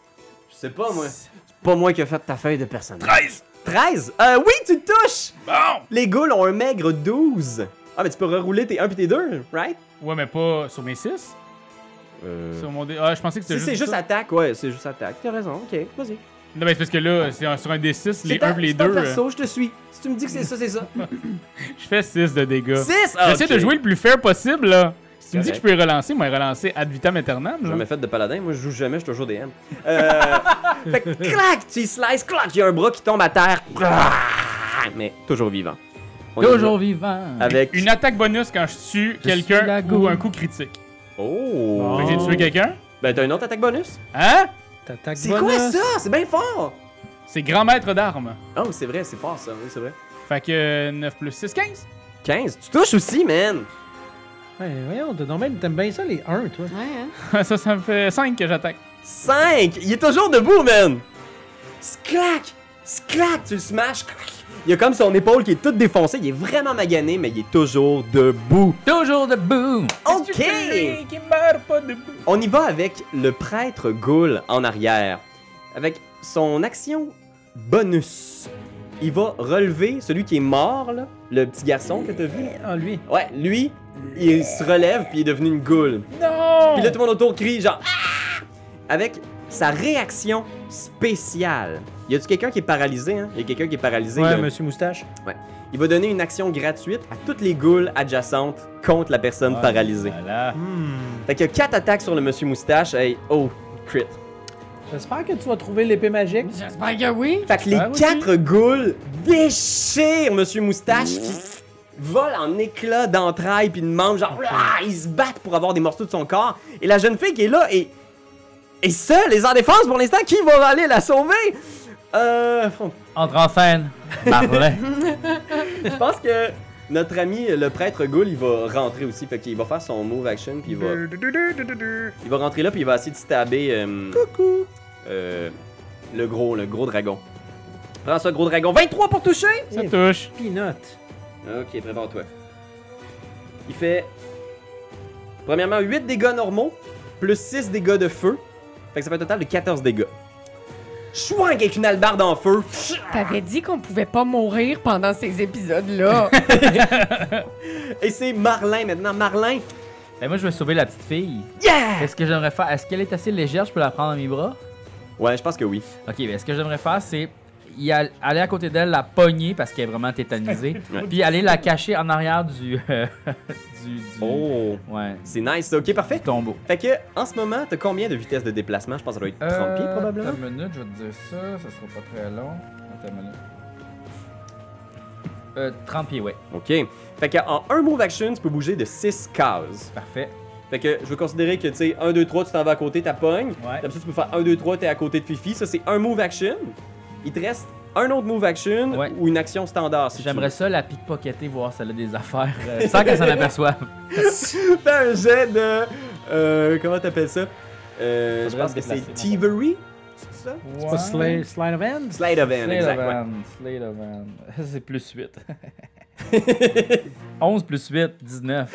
Je sais pas, moi. C'est pas moi qui ai fait ta feuille de personnage. 13! 13? Oui, tu touches! Bon! Les ghouls ont un maigre 12. Ah, mais tu peux rerouler tes 1 puis tes 2, right? Ouais, mais pas sur mes 6. Sur mon dé. Ah, je pensais que c'était Si c'est juste ça. attaque, ouais, c'est juste attaque. T'as raison, ok, vas-y. Non, mais c'est parce que là, c'est sur un D6, les C'est 1 et les c'est ton 2. perso, je te suis. Si tu me dis que c'est ça, c'est ça. Je fais 6 de dégâts. 6! J'essaie de jouer le plus fair possible, là. Si tu me dis que je Correct. peux les relancer, moi, relancer ad vitam aeternam. J'ai là. jamais fait de paladin, moi je joue jamais, je suis toujours DM. Fait que clac, tu y slices, clac, il y a un bras qui tombe à terre. Mais toujours vivant. On y Toujours va vivant. Avec. Une attaque bonus quand je tue suis la quelqu'un ou goule. un coup critique. Oh! Fait que j'ai tué quelqu'un. Ben t'as une autre attaque bonus? Hein? T'attaques C'est quoi ça? C'est bien fort! C'est grand maître d'armes. Oh, c'est vrai, c'est fort ça, oui, c'est vrai. Fait que 9 plus 6, 15. 15, tu touches aussi, man! Ouais, voyons, t'aimes bien ça les 1, toi. Ouais, hein? Ça me fait 5 que j'attaque. 5! Il est toujours debout, man! Sclac, tu le smashes. Il y a comme son épaule qui est toute défoncée, il est vraiment magané, mais il est toujours debout. Toujours debout. Ok! Qui meurt pas debout. On y va avec le prêtre Ghoul en arrière. Avec son action bonus. Il va relever celui qui est mort, là, le petit garçon que t'as vu. Ah, lui. Ouais, lui, il se relève puis il est devenu une Ghoul. Non! Puis là, tout le monde autour crie genre ah! Avec sa réaction spéciale. Y a-tu quelqu'un qui est paralysé, hein? Y a quelqu'un qui est paralysé. Ouais, là? Monsieur Moustache. Il va donner une action gratuite à toutes les ghouls adjacentes contre la personne paralysée. Voilà. Fait qu'il y a 4 attaques sur le Monsieur Moustache. Hey, oh, crit. J'espère que tu vas trouver l'épée magique. J'espère que oui. Fait que les Ah, oui. 4 ghouls déchirent Monsieur Moustache qui vole en éclats d'entrailles puis de membres. Genre, ah, ils se battent pour avoir des morceaux de son corps. Et la jeune fille qui est là est seule, les en défense pour l'instant. Qui va aller la sauver? Entre en scène. Marlin. Je pense que notre ami le prêtre Ghoul, il va rentrer aussi. Fait qu'il va faire son move action puis il va rentrer là puis il va essayer de stabber le gros dragon. Prends ça, gros dragon. 23 pour toucher! Ça touche. Peanut. Ok, prépare-toi. Il fait premièrement 8 dégâts normaux plus 6 dégâts de feu. Fait que ça fait un total de 14 dégâts. Chouin avec une hallebarde en feu. T'avais dit qu'on pouvait pas mourir pendant ces épisodes-là. Et c'est Marlin maintenant. Marlin. Ben, moi, je vais sauver la petite fille. Yeah! Qu'est-ce que j'aimerais faire? Est-ce qu'elle est assez légère? Je peux la prendre dans mes bras? Ouais, je pense que oui. Ok, ben, ce que j'aimerais faire, c'est aller à côté d'elle, la pogner parce qu'elle est vraiment tétanisée. Ouais. Puis aller la cacher en arrière du Oh, ouais, c'est nice. Ok, parfait. du tombeau. Fait que en ce moment, t'as combien de vitesse de déplacement? Je pense que ça doit être 30 pieds probablement. Attends une minute, je vais te dire ça sera pas très long. Attends une minute. 30 pieds, ouais. Ok. Fait que en un move action, tu peux bouger de 6 cases. Parfait. Fait que je veux considérer que tu sais 1, 2, 3, tu t'en vas à côté, t'as pogne. Ouais. Comme ça, tu peux faire 1, 2, 3, t'es à côté de Fifi. Ça, c'est un move action. Il te reste un autre move action Ouais. ou une action standard si J'aimerais ça la pickpocketer, voir si elle a des affaires sans qu'elle s'en aperçoive. tu veux. Fais un jet de. Comment t'appelles ça? Je Faudrait pense se que c'est déplacer, thievery. C'est ça? C'est pas Slide of Hand? Slide of hand, exact. Ouais. Slade of hand. Ça, c'est plus 8. 11 plus 8, 19.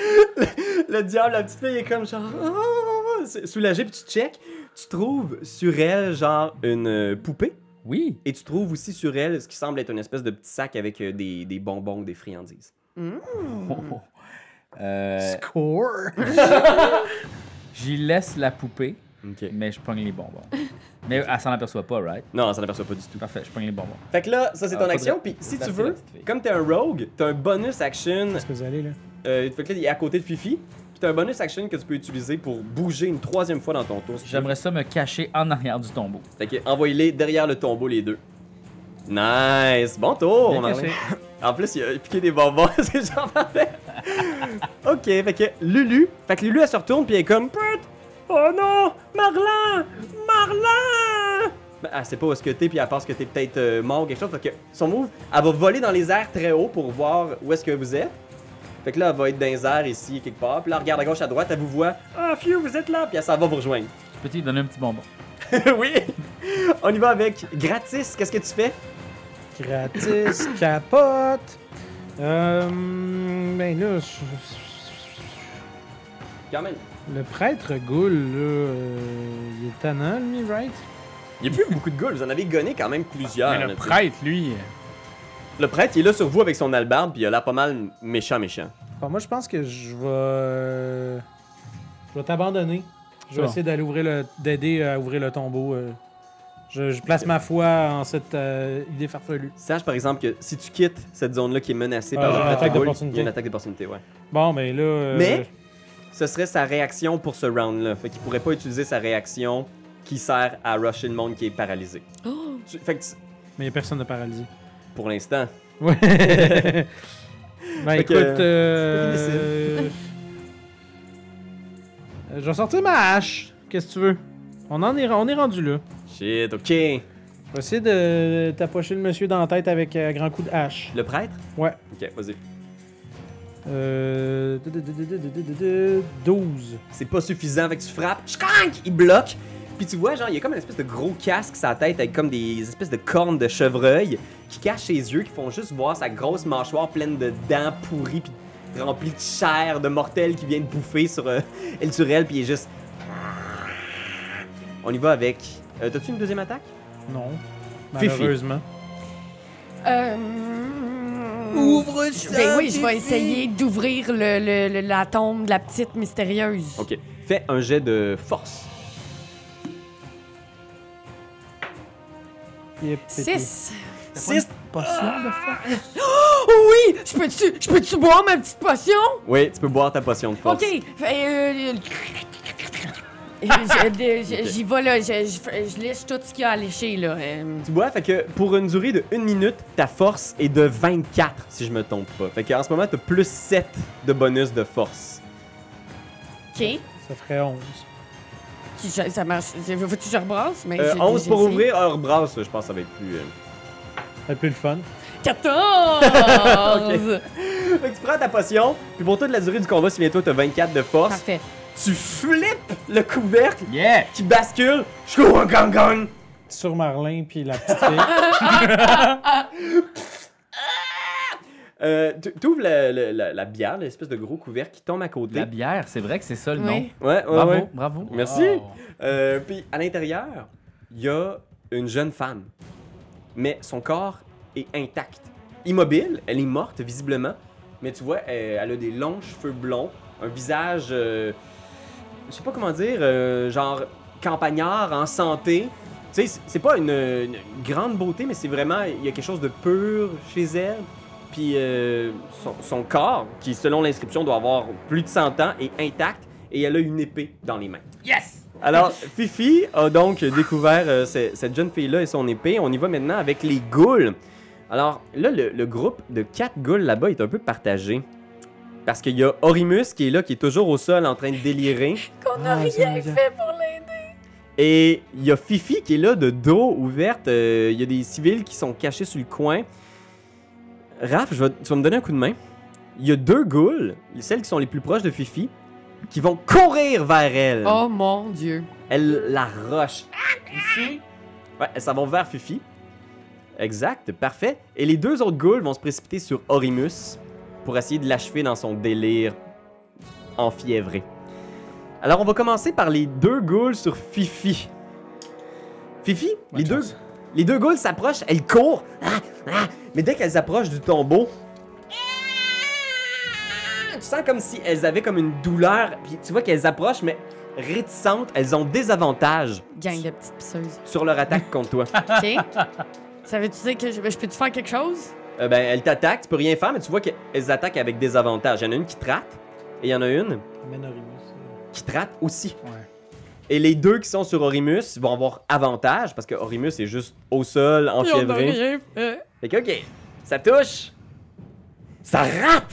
Le diable, la petite fille est comme genre. Ah! C'est soulagée, puis tu check. Tu trouves sur elle, genre, une poupée. Oui. Et tu trouves aussi sur elle ce qui semble être une espèce de petit sac avec des bonbons ou des friandises. Score! J'y laisse la poupée, Ok. mais je pogne les bonbons. Mais elle s'en aperçoit pas, right? Non, ça n'aperçoit pas du tout. Parfait, je pogne les bonbons. Fait que là, ça c'est ton faudrait action. Puis si tu placer veux, la petite fille. comme t'es un rogue, t'as un bonus action. Qu'est-ce que vous allez, là? Fait que là, il est à côté de Fifi. Puis t'as un bonus action que tu peux utiliser pour bouger une troisième fois dans ton tour. si tu veux. J'aimerais ça me cacher en arrière du tombeau. Fait que envoyez-les derrière le tombeau, les deux. Nice! Bon tour! Bien Marlin. caché. En plus, il a piqué des bonbons, c'est genre parfait. Ok, fait que Lulu. Fait que Lulu, elle se retourne, puis elle est comme. Put! Oh non! Marlin! Marlin! Ben, elle sait pas où est-ce que t'es, puis elle pense que t'es peut-être mort ou quelque chose. Fait que son move, elle va voler dans les airs très haut pour voir où est-ce que vous êtes. Fait que là, elle va être dans les airs ici, quelque part. Puis là, elle regarde à gauche, à droite, elle vous voit. Ah, Fiu, vous êtes là! Puis elle s'en va vous rejoindre. Je peux te donner un petit bonbon. Oui! On y va avec Gratis. Qu'est-ce que tu fais? Gratis, capote. Ben là, Quand même. le prêtre Ghoul, là, il est tannant, lui, right? Il n'y a plus beaucoup de ghouls, vous en avez gonné quand même plusieurs. Mais là, le tu sais. prêtre, lui. Le prêtre, il est là sur vous avec son hallebarde, puis il a l'air pas mal méchant. Bon, moi, je pense que je vais t'abandonner. Je vais Bon. essayer d'aider à ouvrir le tombeau. Je place ma foi en cette idée farfelue. Sache par exemple que si tu quittes cette zone-là qui est menacée Ah, par j'ai le une attaque boule, d'opportunité. il y a une attaque d'opportunité, ouais. Bon, mais là... Mais ce serait sa réaction pour ce round-là. Fait qu'il pourrait pas utiliser sa réaction qui sert à rusher le monde qui est paralysé. Oh! Fait que Mais il n'y a personne de paralysé. pour l'instant, Ouais. Ben Fait écoute, que- je vais sortir ma hache. Qu'est-ce que tu veux? On est rendu là. shit, ok. Je vais essayer de t'approcher le monsieur dans la tête avec un grand coup de hache. Le prêtre? Ouais. Ok, vas-y. 12. C'est pas suffisant, fait que tu frappes, schkank, il bloque. Puis tu vois, genre, il y a comme une espèce de gros casque sur la tête avec comme des espèces de cornes de chevreuil qui cachent ses yeux, qui font juste voir sa grosse mâchoire pleine de dents pourries puis remplie de chair de mortels qui vient de bouffer sur Elturel, puis il est juste. On y va avec. T'as-tu une deuxième attaque? Non. Fifi. Malheureusement. Ouvre ça! Ben oui, je vais essayer d'ouvrir la tombe de la petite mystérieuse. Ok, fais un jet de force. Yep, 6. 6! Potion de force. Oh oui! Je peux-tu boire ma petite potion? Oui, tu peux boire ta potion de force. OK. J'y vais, là. Je lèche tout ce qu'il y a à lécher, là. Tu vois, fait que pour une durée de 1 minute, ta force est de 24, si je me trompe pas. Fait qu'en ce moment, t'as plus 7 de bonus de force. OK. Ça ferait 11. Ça marche. Faut-tu que je rebrasse? Mais 11 pour essayé. ouvrir, hors brasse, je pense que ça va être plus... C'est plus le fun. 14! Fait que tu prends ta potion, puis pour toute la durée du combat, si bientôt t'as 24 de force, Parfait. tu flippes le couvercle Yeah! qui bascule. Gang. Sur Marlin puis la petite fille. T'ouvres la bière, l'espèce de gros couvercle qui tombe à côté. La bière, c'est vrai que c'est ça le nom. Oui. Ouais, Bravo, ouais. bravo. Merci. Wow. Puis à l'intérieur, il y a une jeune femme. Mais son corps est intact. Immobile, elle est morte visiblement. Mais tu vois, elle a des longs cheveux blonds, un visage, je sais pas comment dire, genre campagnard, en santé. Tu sais, c'est pas une grande beauté, mais c'est vraiment, il y a quelque chose de pur chez elle. Puis son corps, qui selon l'inscription doit avoir plus de 100 ans, est intact et elle a une épée dans les mains. Yes! Alors, Fifi a donc découvert cette jeune fille-là et son épée. On y va maintenant avec les ghouls. Alors, là, le groupe de 4 ghouls là-bas est un peu partagé. Parce qu'il y a Orimus qui est là, qui est toujours au sol en train de délirer. Qu'on n'a Ah, rien ça, fait pour l'aider. Et il y a Fifi qui est là de dos ouverte. Il y a des civils qui sont cachés sur le coin. Raph, tu vas me donner un coup de main. Il y a 2 ghouls, celles qui sont les plus proches de Fifi, qui vont courir vers elle. Oh mon Dieu. Elle la rush. Ici? Ouais, elles s'en vont vers Fifi. Exact, parfait. Et les 2 autres ghouls vont se précipiter sur Orimus pour essayer de l'achever dans son délire enfiévré. Alors, on va commencer par les 2 ghouls sur Fifi. Fifi, les deux ghouls s'approchent, elles courent. Mais dès qu'elles approchent du tombeau, tu sens comme si elles avaient comme une douleur. Puis tu vois qu'elles approchent, mais réticentes, elles ont des avantages Gang de petites pisseuses. sur leur attaque contre toi. OK. Ça veut-tu dire que je peux-tu faire quelque chose? Ben, elles t'attaquent, tu peux rien faire, mais tu vois qu'elles attaquent avec des avantages. Il y en a une qui te rate, et il y en a une Ménorimus. qui te rate aussi. Ouais. Et les 2 qui sont sur Orimus vont avoir avantage, parce que Orimus est juste au sol, Ils ont enfiévré. rien fait. Fait que, ok, ça touche. Ça rate.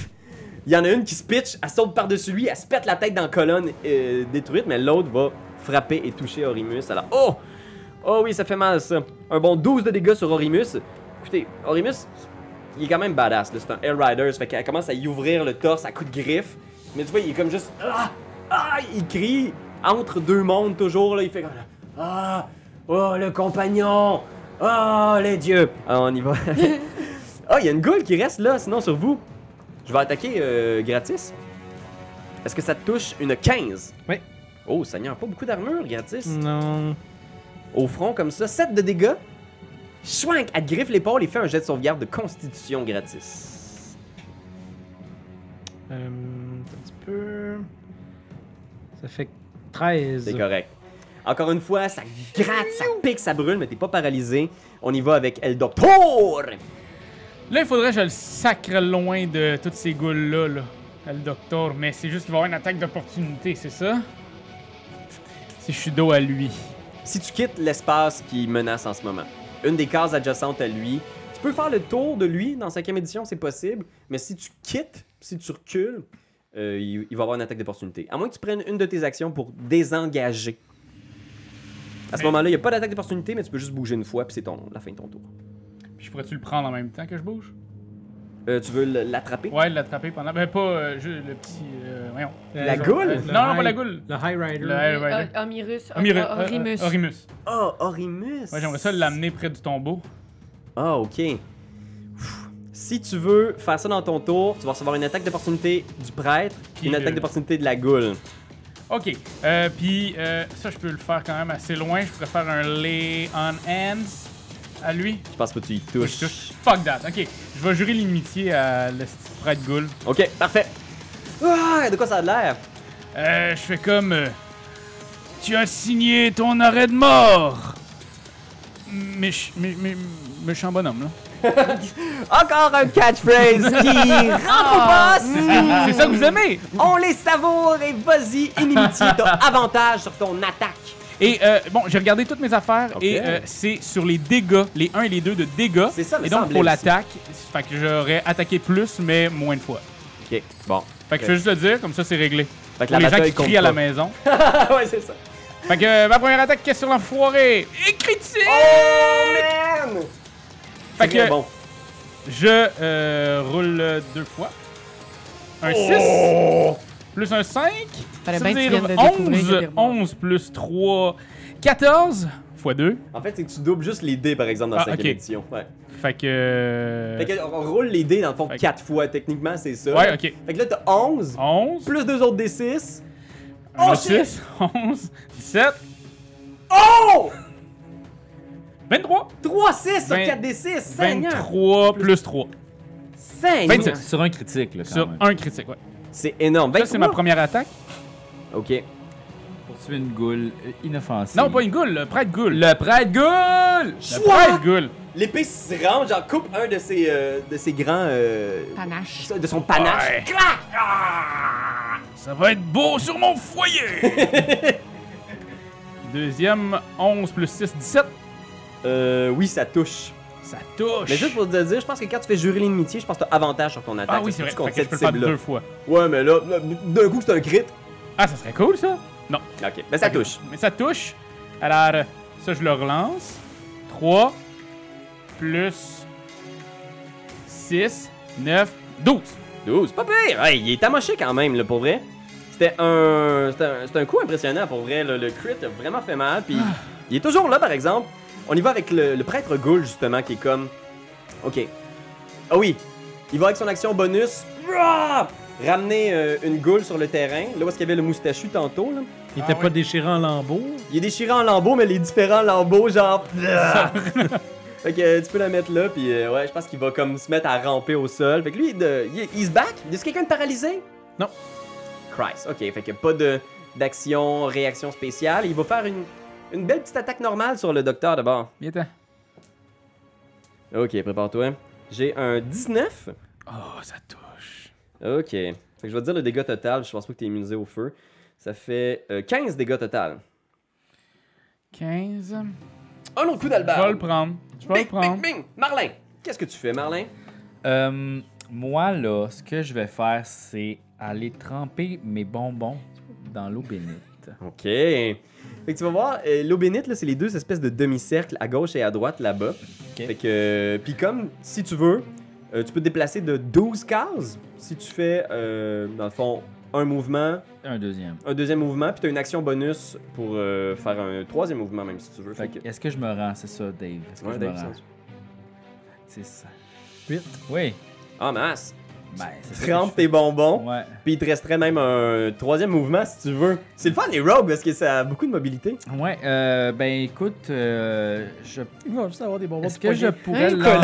Il y en a une qui se pitch, elle saute par-dessus lui, elle se pète la tête dans la colonne détruite, mais l'autre va frapper et toucher Orimus. Alors, oh! Oh oui, ça fait mal, ça. Un bon 12 de dégâts sur Orimus. Écoutez, Orimus, il est quand même badass, là. C'est un Air Rider, ça fait qu'elle commence à y ouvrir le torse à coups de griffes. Mais tu vois, il est comme juste... il crie entre 2 mondes, toujours, là. Il fait comme... Ah! Oh, le compagnon! Oh, les dieux! Alors, on y va. Ah, il y a une goule qui reste là, sinon sur vous. Je vais attaquer gratis. Est-ce que ça te touche une 15? Oui. Oh, Seigneur, pas beaucoup d'armure gratis. Non. Au front comme ça, 7 de dégâts. Chouinc, elle te griffe l'épaule et fait un jet de sauvegarde de constitution gratis. Un petit peu. Ça fait 13. C'est correct. Encore une fois, ça gratte, ça pique, ça brûle, mais t'es pas paralysé. On y va avec El Doctor! Là, il faudrait que je le sacre loin de toutes ces goules-là, là, le docteur. Mais c'est juste qu'il va y avoir une attaque d'opportunité, c'est ça? Si je suis dos à lui. Si tu quittes l'espace qui menace en ce moment, une des cases adjacentes à lui, tu peux faire le tour de lui dans 5e édition, c'est possible, mais si tu quittes, si tu recules, il va avoir une attaque d'opportunité. À moins que tu prennes une de tes actions pour désengager. À ce moment-là, il n'y a pas d'attaque d'opportunité, mais tu peux juste bouger une fois, puis c'est la fin de ton tour. Puis je pourrais-tu le prendre en même temps que je bouge? Tu veux l'attraper? Ouais, l'attraper pendant... Ben pas juste le petit... voyons. La goule? Non, pas la goule. Le High Rider. Le High Rider. Omirus. Orimus. Orimus. Oh, Orimus! Ouais, j'aimerais ça l'amener près du tombeau. Ah, ok. Ouf. Si tu veux faire ça dans ton tour, tu vas recevoir une attaque d'opportunité du prêtre, Puis une attaque d'opportunité de la goule. Ok. Puis ça, je peux le faire quand même assez loin. Je pourrais faire un lay on hands à lui. Je pense que tu y Faut que je touches. touche. Fuck that. Ok. Je vais jurer l'inimitié à le prêtre goule. Ok, parfait. Ah, de quoi ça a l'air? Je fais comme... tu as signé ton arrêt de mort! Mais je suis un bonhomme, là. Encore un catchphrase qui rentre au poste! C'est ça que vous aimez! On les savoure et vas-y, inimitié, t'as avantage sur ton attaque. Et bon, j'ai regardé toutes mes affaires Ok. et c'est sur les dégâts, les 1 et les 2 de dégâts. C'est ça, me Et donc semblait pour aussi. l'attaque, fait que j'aurais attaqué plus, mais moins de fois. Ok, bon. Fait que je vais juste le dire, comme ça c'est réglé. Fait que Pour les gens qui bataille compte crient à la pas. maison. Ouais, c'est ça. Fait que ma première attaque est sur l'enfoiré. Et critique! Oh, man! Fait C'est bien que bon. je roule 2 fois. Un 6 plus un 5. Fallait Ça bien veut que tu dire viennes de découvrir que t'es 11 plus 3, 14 fois 2. En fait, c'est que tu doubles juste les dés, par exemple, dans Ah, 5e ok. édition. Ouais. Fait que... Fait que on roule les dés, dans le fond, Fait que- 4 fois. Techniquement, c'est ça. Ouais, ok. Fait que là, t'as 11, 11, plus 2 autres D6. un Oh, autre shit! 6, 11, 17, Oh! 23, 3, 6 sur 20, 4 D6. Seigneur! 23 plus 3. Seigneur! 26. Sur un critique, là, quand Sur même. un critique, ouais. C'est énorme. Ça, c'est ma 23? première attaque. Ok. Pour tuer une goule inoffensive. Non, pas une goule, le prêtre goule. Le prêtre goule! Le prêtre goule. L'épée se rentre, genre coupe un de ses grands. Panache. De son panache. Ouais. Clac! Ça va être beau sur mon foyer. Deuxième, 11 plus 6, 17. Oui, ça touche. Ça touche. Mais juste pour te dire, je pense que quand tu fais jurer l'inimitié, je pense que t'as avantage sur ton attaque. Ah oui, parce c'est que vrai. tu comptes Fait que je cette peux le faire cible-là. 2 fois. Ouais, mais là, d'un coup, c'est un crit. Ah, ça serait cool, ça. Non. Ok, mais ça Ok. touche. Mais ça touche. Alors, ça, je le relance. 3 plus 6, 9, 12. 12, pas pire. Hey, il est amoché quand même, là, pour vrai. C'était un coup impressionnant, pour vrai. Là. Le crit a vraiment fait mal, puis il est toujours là, par exemple. On y va avec le prêtre Ghoul, justement, qui est comme... Ok. Ah oui, il va avec son action bonus. Rah! Ramener une goule sur le terrain. Là où est-ce qu'il y avait le moustachu tantôt, là. Il était Ah pas ouais. déchiré en lambeaux. Il est déchiré en lambeaux, mais les différents lambeaux, genre... Fait que tu peux la mettre là, puis ouais, je pense qu'il va comme se mettre à ramper au sol. Fait que lui, il se back. Est-ce quelqu'un de paralysé? Non. Christ, ok. Fait que pas d'action, réaction spéciale. Il va faire une belle petite attaque normale sur le docteur d'abord. Viens ten. Ok, prépare-toi. J'ai un 19. Oh, ça touche. Ok. Fait que je vais te dire le dégât total. Je pense pas que t'es immunisé au feu. Ça fait 15 dégâts total. 15. Un autre coup Je d'albert. vais le prendre. Je vais le Bing, prendre. bing, bing. Marlin, qu'est-ce que tu fais, Marlin? Moi, là, ce que je vais faire, c'est aller tremper mes bonbons dans l'eau bénite. Ok. Fait que tu vas voir, l'eau bénite, là, c'est les deux espèces de demi-cercles à gauche et à droite là-bas. Fait que, puis comme, si tu veux, tu peux te déplacer de 12 cases si tu fais, dans le fond, un mouvement, Un deuxième. un deuxième mouvement, puis tu as une action bonus pour faire un troisième mouvement, même si tu veux. Fait que, est-ce que je me rends, c'est ça, Dave? Est-ce que Ouais, je Dave, me rends? ça. C'est ça. 8. Oui. Ah, masse. Ben, c'est ça Tu que trempes je tes bonbons, fais. Ouais. puis il te resterait même un troisième mouvement si tu veux. C'est le fun, les rogues, parce que ça a beaucoup de mobilité. Ouais, ben écoute, je... Ils vont juste avoir des bonbons est-ce de que je poignet. pourrais Hein?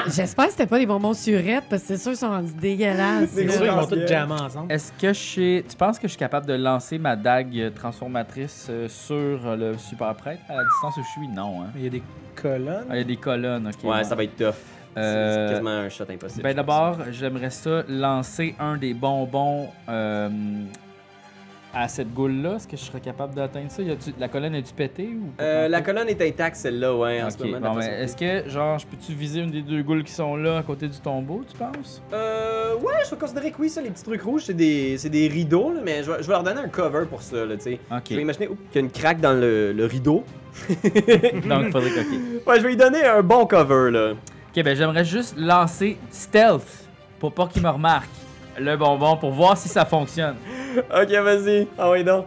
lancer... J'espère que c'était pas des bonbons surettes parce que c'est sûr qu'ils sont rendus dégueulasses. C'est C'est là. sûr, ils vont Arc-en-ciel. tous jammer ensemble. Est-ce que tu penses que je suis capable de lancer ma dague transformatrice sur le super prêtre à la distance où je suis? Non, hein. Il y a des colonnes. Ah, il y a des colonnes, ok. Ouais, bon. ça va être tough. C'est Euh, quasiment un shot impossible. Ben je pense. d'abord, j'aimerais ça lancer un des bonbons à cette goule-là. Est-ce que je serais capable d'atteindre ça? La colonne est-tu pétée ou pas? La colonne est intacte, celle-là, ouais, en ce Ok, moment. bon, de mais toute façon. est-ce que, genre, je peux-tu viser une des deux goules qui sont là à côté du tombeau, tu penses? Ouais, je vais considérer que oui, ça, les petits trucs rouges, c'est des rideaux, là, mais je vais leur donner un cover pour ça, là, tu sais. Ok. Je vais imaginer qu'il y a une craque dans le rideau. Donc, il faudrait que... ok. Ouais, je vais lui donner un bon cover, là. Ok, ben j'aimerais juste lancer stealth pour pas qu'il me remarque le bonbon pour voir si ça fonctionne. Ok, vas-y. Ah ouais, donc.